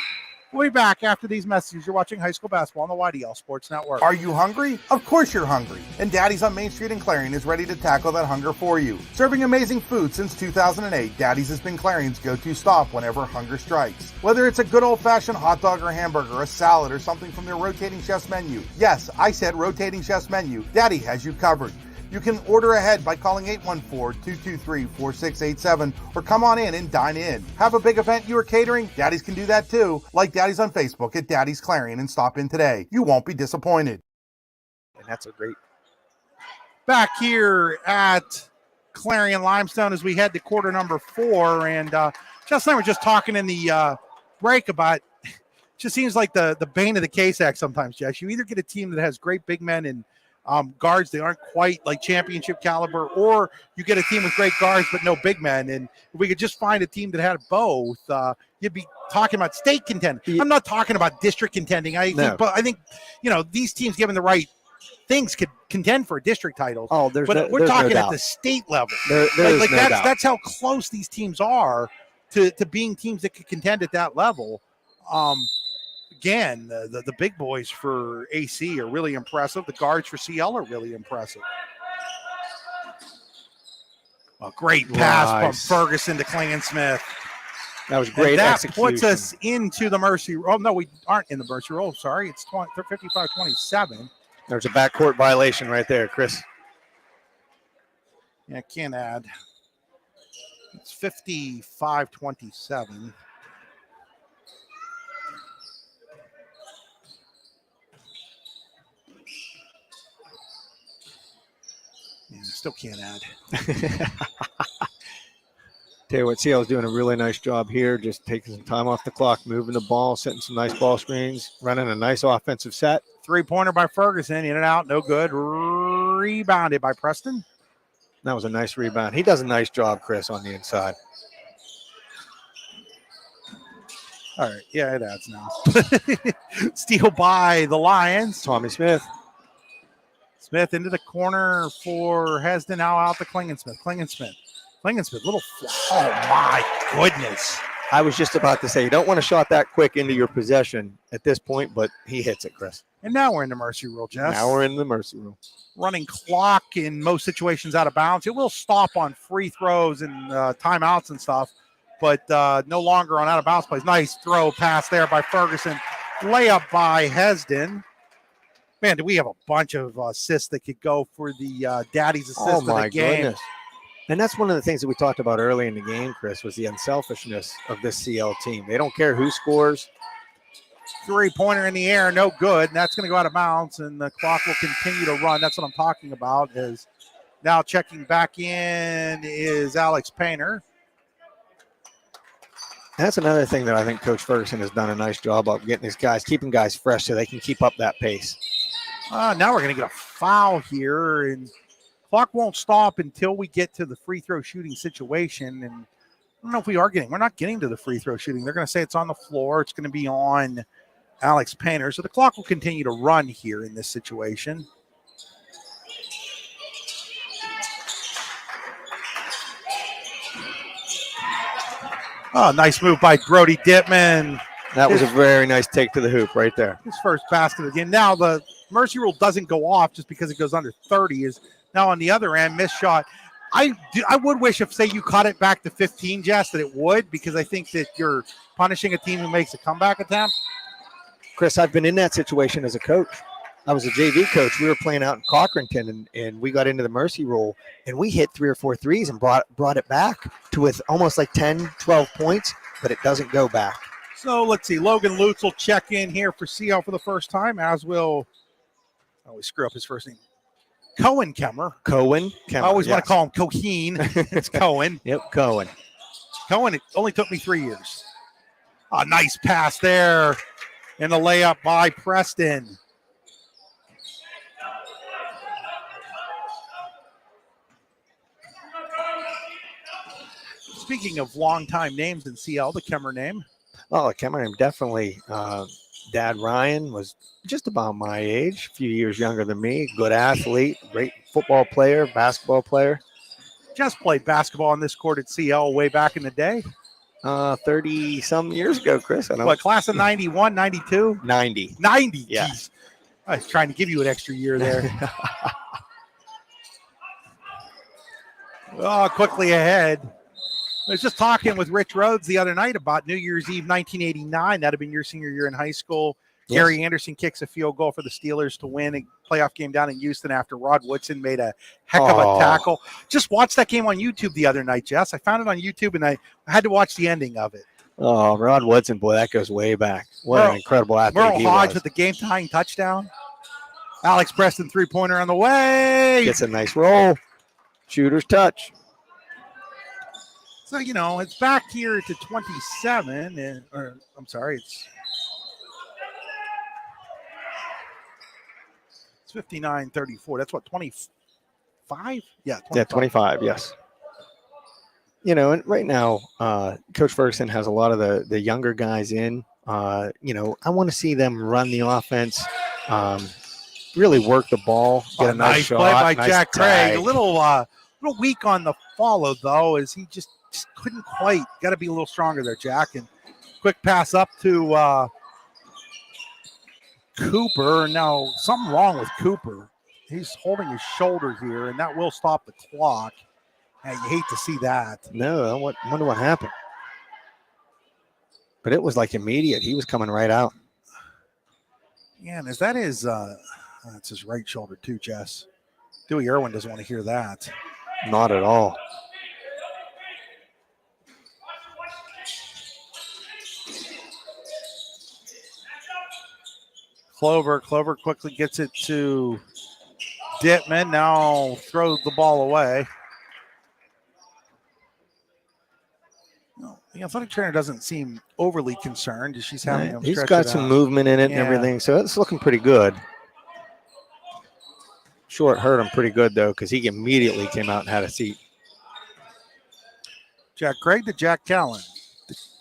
We'll be back after these messages. You're watching high school basketball on the YDL Sports Network. Are you hungry? Of course you're hungry. And Daddy's on Main Street in Clarion is ready to tackle that hunger for you. Serving amazing food since 2008, Daddy's has been Clarion's go-to stop whenever hunger strikes. Whether it's a good old-fashioned hot dog or hamburger, a salad, or something from their rotating chef's menu. Yes, I said rotating chef's menu. Daddy has you covered. You can order ahead by calling 814-223-4687 or come on in and dine in. Have a big event you are catering? Daddy's can do that too. Like Daddy's on Facebook at Daddy's Clarion and stop in today. You won't be disappointed. And that's a great. Back here at Clarion Limestone as we head to quarter number 4, and Justin and I were just talking in the break about. Just seems like the bane of the case act sometimes, Jess. You either get a team that has great big men and guards that aren't quite like championship caliber, or you get a team with great guards but no big men. And if we could just find a team that had both, you'd be talking about state contending. I'm not talking about district contending. But I think these teams, given the right things, could contend for a district title. Oh, but we're talking at the state level. That's how close these teams are to being teams that could contend at that level. Again, the big boys for AC are really impressive. The guards for CL are really impressive. A great pass from Ferguson to Klingensmith. That was great execution. Puts us into the Mercy Roll. Oh, no, we aren't in the Mercy Roll. Sorry, it's 55-27. There's a backcourt violation right there, Chris. Yeah, can't add. It's 55-27. Yeah, still can't add. Tell you what, CL's doing a really nice job here, just taking some time off the clock, moving the ball, setting some nice ball screens, running a nice offensive set. Three-pointer by Ferguson, in and out, no good. Rebounded by Preston. That was a nice rebound. He does a nice job, Chris, on the inside. All right, yeah, it adds now. Steal by the Lions. Tommy Smith. Smith into the corner for Hesden, now out to Klingensmith. Klingensmith, little oh my goodness. I was just about to say, you don't want to shot that quick into your possession at this point, but he hits it, Chris. And now we're in the Mercy Rule, Jess. Now we're in the Mercy Rule. Running clock in most situations out of bounds. It will stop on free throws and timeouts and stuff, but no longer on out of bounds plays. Nice throw pass there by Ferguson. Layup by Hesden. Man, do we have a bunch of assists that could go for the Daddy's assist of the game. Goodness. And that's one of the things that we talked about early in the game, Chris, was the unselfishness of this CL team. They don't care who scores. Three-pointer in the air, no good. And that's going to go out of bounds, and the clock will continue to run. That's what I'm talking about. Is now checking back in is Alex Painter. That's another thing that I think Coach Ferguson has done a nice job of, getting these guys, keeping guys fresh so they can keep up that pace. Now we're going to get a foul here, and clock won't stop until we get to the free throw shooting situation. And I don't know if we're not getting to the free throw shooting. They're going to say it's on the floor. It's going to be on Alex Painter. So the clock will continue to run here in this situation. Oh, nice move by Brody Dittman. That was a very nice take to the hoop right there. His first basket of the game. Now the Mercy Rule doesn't go off just because it goes under 30. Is now on the other end, missed shot. I would wish if, say, you caught it back to 15, Jess, that it would, because I think that you're punishing a team who makes a comeback attempt. Chris, I've been in that situation as a coach. I was a JV coach. We were playing out in Cochranton, and we got into the Mercy Rule, and we hit 3 or 4 threes and brought it back to with almost like 10, 12 points, but it doesn't go back. So let's see. Logan Lutz will check in here for CL for the first time, as will, I always screw up his first name, Cohen Kemmer. I always want to call him Coheen. It's Cohen. Yep, Cohen. It only took me 3 years. A nice pass there, and a layup by Preston. Speaking of long-time names in CL, the Kemmer name. Oh, Kemmer name, definitely. Dad Ryan was just about my age, a few years younger than me. Good athlete, great football player, basketball player. Just played basketball on this court at CL way back in the day. 30-some years ago, Chris. I know. What, class of 91, 92? 90. 90, yeah. Geez. I was trying to give you an extra year there. Quickly ahead. I was just talking with Rich Rhodes the other night about New Year's Eve 1989. That had been your senior year in high school. Yes. Gary Anderson kicks a field goal for the Steelers to win a playoff game down in Houston after Rod Woodson made a heck of a tackle. Just watched that game on YouTube the other night, Jess. I found it on YouTube, and I had to watch the ending of it. Oh, Rod Woodson, boy, that goes way back. What an incredible athlete Merle Hodge with the game-tying touchdown. Alex Preston three-pointer on the way. Gets a nice roll. Shooter's touch. So, it's back here to 27, it's 59-34. That's what, 25? Yeah, 25. Yeah, 25, yes. And right now, Coach Ferguson has a lot of the younger guys in. I want to see them run the offense, really work the ball, get a nice shot. Play by nice Jack tag. Craig. A little weak on the follow, though, as he just couldn't quite. Got to be a little stronger there, Jack. And quick pass up to Cooper. Now, something wrong with Cooper. He's holding his shoulder here, and that will stop the clock. And you hate to see that. No, I wonder what happened. But it was like immediate. He was coming right out. Yeah, and that is that's his right shoulder too, Jess. Dewey Irwin doesn't want to hear that. Not at all. Clover quickly gets it to Dittman. Now throws the ball away. The athletic trainer doesn't seem overly concerned. She's having him He's stretch got it some out. movement in it and Yeah. everything, so it's looking pretty good. Short hurt him pretty good, though, because he immediately came out and had a seat. Jack Craig to Jack Callen.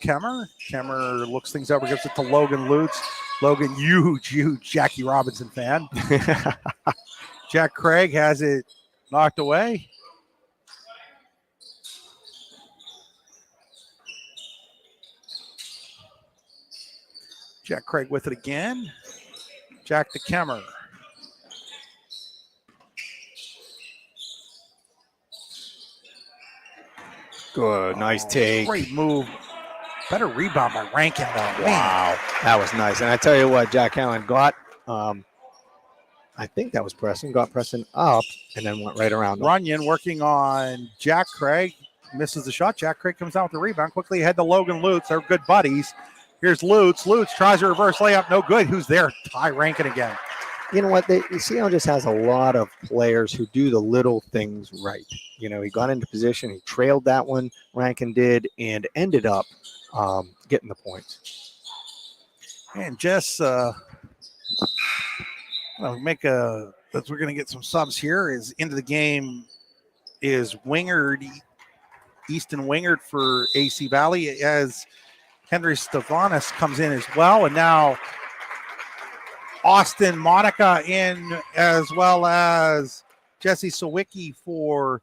Kemmer looks things over, gives it to Logan Lutz. Logan, huge Jackie Robinson fan. Jack Craig has it knocked away. Jack Craig with it again. Jack to Kemmer. Good, nice take. Great move. Better rebound by Rankin, though. Man. Wow, that was nice. And I tell you what, Jack Allen got, I think that was Preston, got Preston up and then went right around him. Runyon working on Jack Craig. Misses the shot. Jack Craig comes out with the rebound. Quickly ahead to Logan Lutz. They're good buddies. Here's Lutz. Lutz tries a reverse layup. No good. Who's there? Ty Rankin again. You know what? CL just has a lot of players who do the little things right. He got into position. He trailed that one, Rankin did, and ended up getting the points. And Jess, we're going to get some subs here. Is into the game is Wingard, Easton Wingard for AC Valley, as Henry Stavanis comes in as well. And now Austin Monica in, as well as Jesse Sawicki for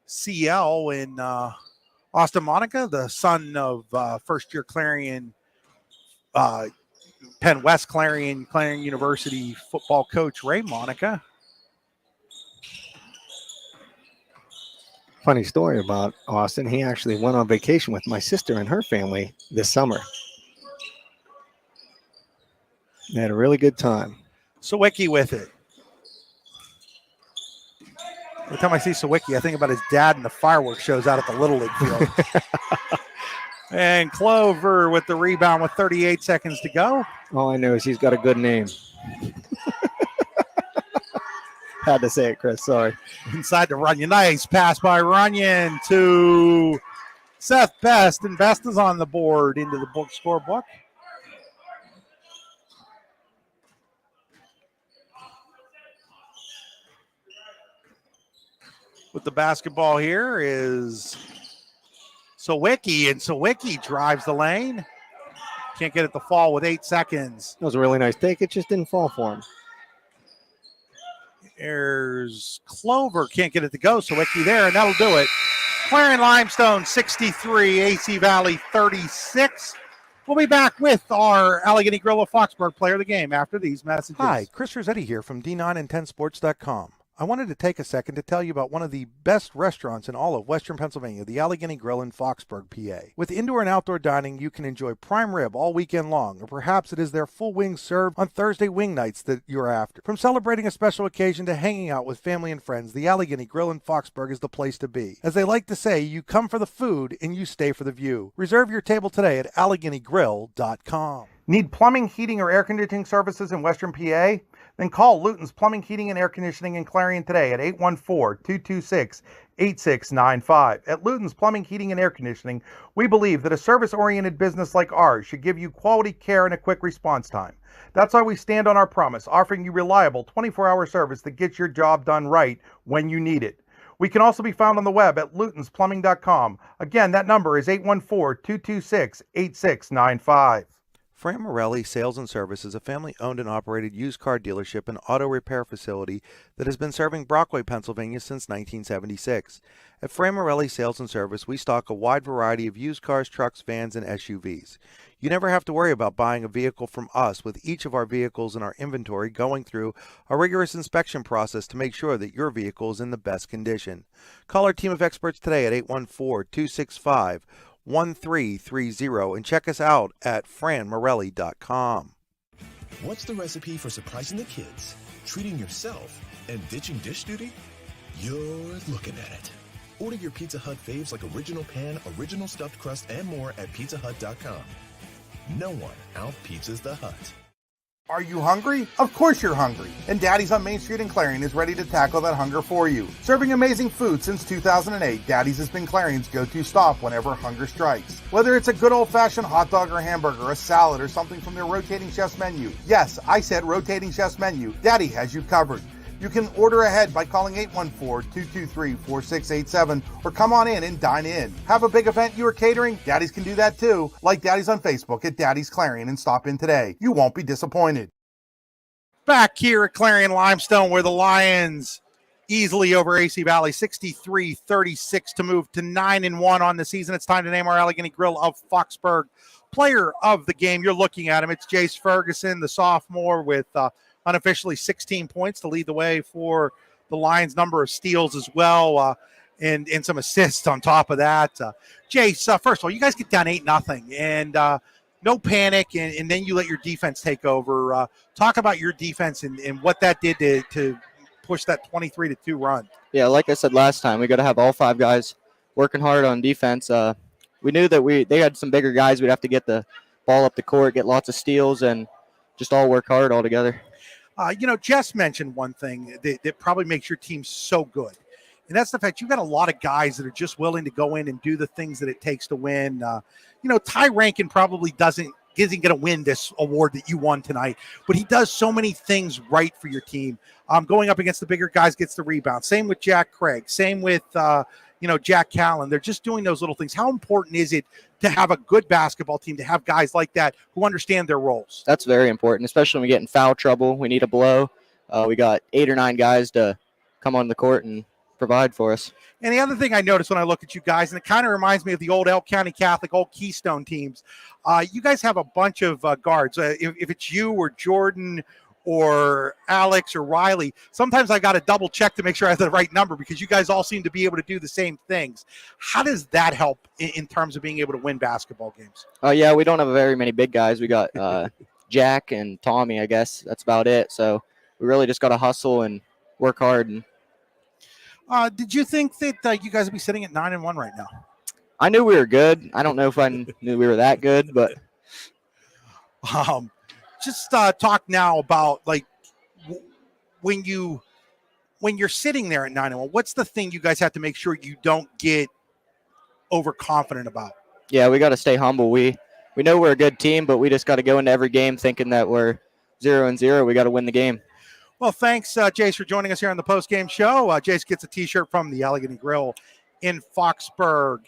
CL. And Austin Monica, the son of first-year Clarion, Penn West Clarion University football coach Ray Monica. Funny story about Austin. He actually went on vacation with my sister and her family this summer. They had a really good time. Sawicki with it. Every time I see Sawicki, I think about his dad and the fireworks shows out at the Little League field. And Clover with the rebound with 38 seconds to go. All I know is he's got a good name. Had to say it, Chris. Sorry. Inside to Runyon. Nice pass by Runyon to Seth Best. And Best is on the board into the scorebook. With the basketball here is Sawicki, and Sawicki drives the lane. Can't get it to fall with 8 seconds. That was a really nice take. It just didn't fall for him. There's Clover. Can't get it to go. Sawicki there, and that'll do it. Clarion Limestone 63, AC Valley 36. We'll be back with our Allegheny Grill of Foxburg player of the game after these messages. Hi, Chris Rossetti here from D9and10sports.com. I wanted to take a second to tell you about one of the best restaurants in all of Western Pennsylvania, the Allegheny Grill in Foxburg, PA. With indoor and outdoor dining, you can enjoy prime rib all weekend long, or perhaps it is their full wings served on Thursday wing nights that you're after. From celebrating a special occasion to hanging out with family and friends, the Allegheny Grill in Foxburg is the place to be. As they like to say, you come for the food and you stay for the view. Reserve your table today at AlleghenyGrill.com. Need plumbing, heating, or air conditioning services in Western PA? Then call Luton's Plumbing, Heating, and Air Conditioning in Clarion today at 814-226-8695. At Luton's Plumbing, Heating, and Air Conditioning, we believe that a service-oriented business like ours should give you quality care and a quick response time. That's why we stand on our promise, offering you reliable 24-hour service that gets your job done right when you need it. We can also be found on the web at lutonsplumbing.com. Again, that number is 814-226-8695. Fran Morelli Sales and Service is a family-owned and operated used car dealership and auto repair facility that has been serving Brockway, Pennsylvania since 1976. At Fran Morelli Sales and Service, we stock a wide variety of used cars, trucks, vans, and SUVs. You never have to worry about buying a vehicle from us, with each of our vehicles in our inventory going through a rigorous inspection process to make sure that your vehicle is in the best condition. Call our team of experts today at 814-265-1330 and check us out at franmorelli.com. What's the recipe for surprising the kids, treating yourself, and ditching dish duty? You're looking at it. Order your Pizza Hut faves like original pan, original stuffed crust, and more at pizzahut.com. No one out-pizzas the Hut. Are you hungry? Of course you're hungry. And Daddy's on Main Street in Clarion is ready to tackle that hunger for you. Serving amazing food since 2008, Daddy's has been Clarion's go-to stop whenever hunger strikes. Whether it's a good old-fashioned hot dog or hamburger, a salad, or something from their rotating chef's menu. Yes, I said rotating chef's menu. Daddy has you covered. You can order ahead by calling 814-223-4687 or come on in and dine in. Have a big event you are catering? Daddy's can do that too. Like Daddy's on Facebook at Daddy's Clarion and stop in today. You won't be disappointed. Back here at Clarion Limestone, where the Lions easily over AC Valley, 63-36 to move to 9-1 on the season. It's time to name our Allegheny Grill of Foxburg player of the game. You're looking at him. It's Jace Ferguson, the sophomore, with unofficially 16 points to lead the way for the Lions, number of steals as well, and some assists on top of that. Jace, first of all, you guys get down 8-0, and no panic, and then you let your defense take over. Talk about your defense and what that did to push that 23-2 run. Yeah, like I said last time, we got to have all five guys working hard on defense. We knew that they had some bigger guys. We'd have to get the ball up the court, get lots of steals, and just all work hard all together. Jess mentioned one thing that probably makes your team so good, and that's the fact you've got a lot of guys that are just willing to go in and do the things that it takes to win. Ty Rankin probably isn't going to win this award that you won tonight, but he does so many things right for your team. Going up against the bigger guys, gets the rebound. Same with Jack Craig. Same with Jack Callen. They're just doing those little things. How important is it to have a good basketball team, to have guys like that who understand their roles? That's very important, especially when we get in foul trouble. We need a blow. We got 8 or 9 guys to come on the court and provide for us. And the other thing I noticed when I look at you guys, and it kind of reminds me of the old Elk County Catholic, old Keystone teams, you guys have a bunch of guards. If it's you or Jordan or Alex or Riley, sometimes I got to double check to make sure I have the right number, because you guys all seem to be able to do the same things. How does that help in terms of being able to win basketball games? Yeah, we don't have very many big guys. We got Jack and Tommy, I guess. That's about it. So we really just got to hustle and work hard. And did you think that you guys would be sitting at 9-1 right now? I knew we were good. I don't know if I knew we were that good, but just talk now about when you're sitting there at 9-1, what's the thing you guys have to make sure you don't get overconfident about? Yeah, we got to stay humble. We know we're a good team, but we just got to go into every game thinking that we're 0-0. We got to win the game. Well, thanks, Jace, for joining us here on the post-game show. Jace gets a T-shirt from the Allegheny Grill in Foxburg.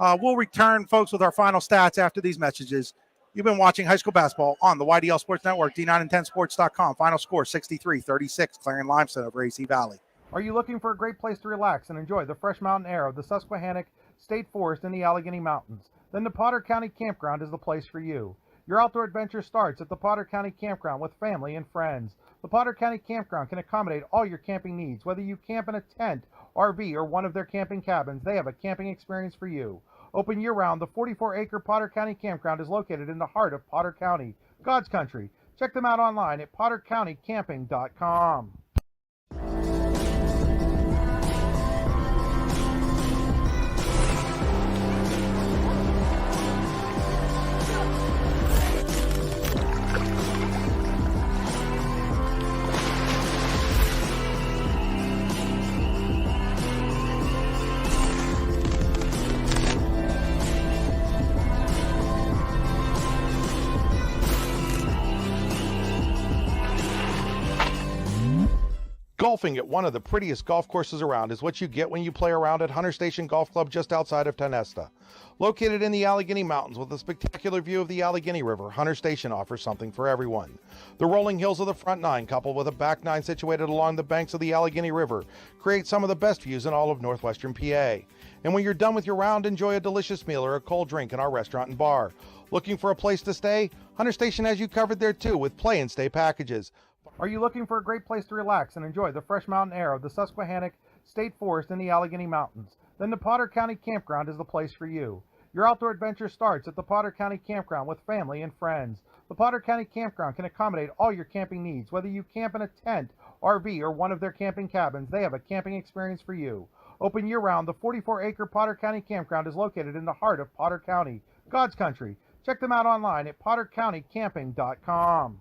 We'll return, folks, with our final stats after these messages. You've been watching high school basketball on the YDL Sports Network, D9and10sports.com. Final score, 63-36, Clarion Limestone over AC Valley. Are you looking for a great place to relax and enjoy the fresh mountain air of the Susquehannock State Forest in the Allegheny Mountains? Then the Potter County Campground is the place for you. Your outdoor adventure starts at the Potter County Campground with family and friends. The Potter County Campground can accommodate all your camping needs. Whether you camp in a tent, RV, or one of their camping cabins, they have a camping experience for you. Open year-round, the 44-acre Potter County Campground is located in the heart of Potter County, God's country. Check them out online at pottercountycamping.com. Golfing at one of the prettiest golf courses around is what you get when you play around at Hunter Station Golf Club just outside of Tonesta. Located in the Allegheny Mountains with a spectacular view of the Allegheny River, Hunter Station offers something for everyone. The rolling hills of the front nine, coupled with a back nine situated along the banks of the Allegheny River, create some of the best views in all of northwestern PA. And when you're done with your round, enjoy a delicious meal or a cold drink in our restaurant and bar. Looking for a place to stay? Hunter Station has you covered there too with play and stay packages. Are you looking for a great place to relax and enjoy the fresh mountain air of the Susquehannock State Forest in the Allegheny Mountains? Then the Potter County Campground is the place for you. Your outdoor adventure starts at the Potter County Campground with family and friends. The Potter County Campground can accommodate all your camping needs. Whether you camp in a tent, RV, or one of their camping cabins, they have a camping experience for you. Open year-round, the 44-acre Potter County Campground is located in the heart of Potter County, God's country. Check them out online at pottercountycamping.com.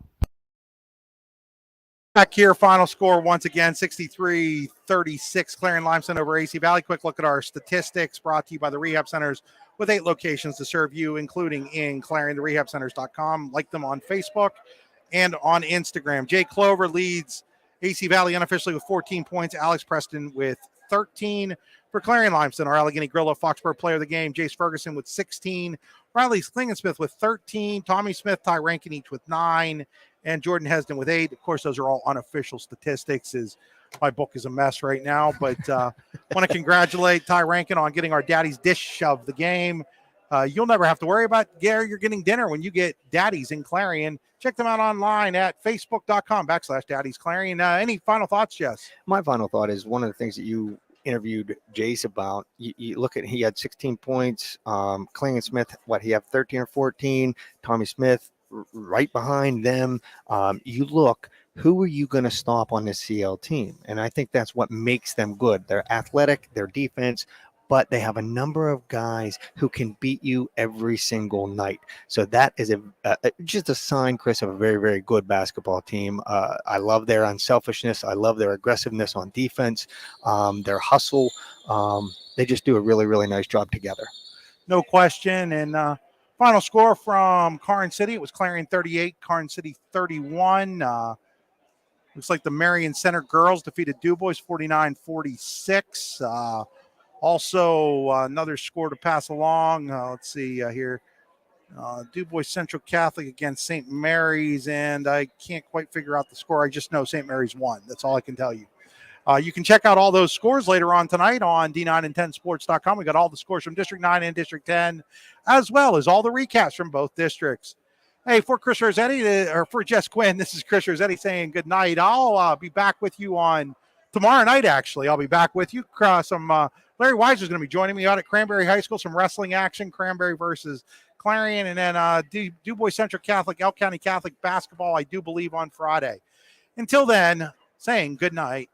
Back here, final score once again, 63-36, Clarion Limestone over AC Valley. Quick look at our statistics brought to you by the Rehab Centers with 8 locations to serve you, including in Clarion, the rehabcenters.com. Like them on Facebook and on Instagram. Jay Clover leads AC Valley unofficially with 14 points. Alex Preston with 13. For Clarion Limestone, our Allegheny Grillo Foxborough player of the game, Jace Ferguson with 16. Riley Klingensmith with 13. Tommy Smith, Ty Rankin each with 9. And Jordan Hesden with 8. Of course, those are all unofficial statistics, as my book is a mess right now. But want to congratulate Ty Rankin on getting our Daddy's Dish of the game. You'll never have to worry about Gary. You're getting dinner when you get Daddy's in Clarion. Check them out online at facebook.com/Daddy's Clarion. Any final thoughts, Jess? My final thought is one of the things that you interviewed Jace about. You look at, he had 16 points. Klingensmith, he had 13 or 14. Tommy Smith, right behind them. You look, who are you going to stop on this CL team? And I think that's what makes them good. They're athletic, their defense, but they have a number of guys who can beat you every single night. So that is just a sign, Chris, of a very, very good basketball team. I love their unselfishness. I love their aggressiveness on defense, their hustle. They just do a really, really nice job together. No question. And final score from Karn City, it was Clarion 38, Karn City 31. Looks like the Marion Center girls defeated DuBois 49-46. Also, another score to pass along. Let's see here. DuBois Central Catholic against St. Mary's, and I can't quite figure out the score. I just know St. Mary's won. That's all I can tell you. You can check out all those scores later on tonight on D9and10sports.com. We got all the scores from District 9 and District 10, as well as all the recaps from both districts. Hey, for Chris Rossetti, or for Jess Quinn, this is Chris Rossetti saying good night. I'll be back with you on tomorrow night, actually. I'll be back with you. Larry Weiser is going to be joining me out at Cranberry High School, some wrestling action, Cranberry versus Clarion, and then DuBois Central Catholic, Elk County Catholic basketball, I do believe, on Friday. Until then, saying good night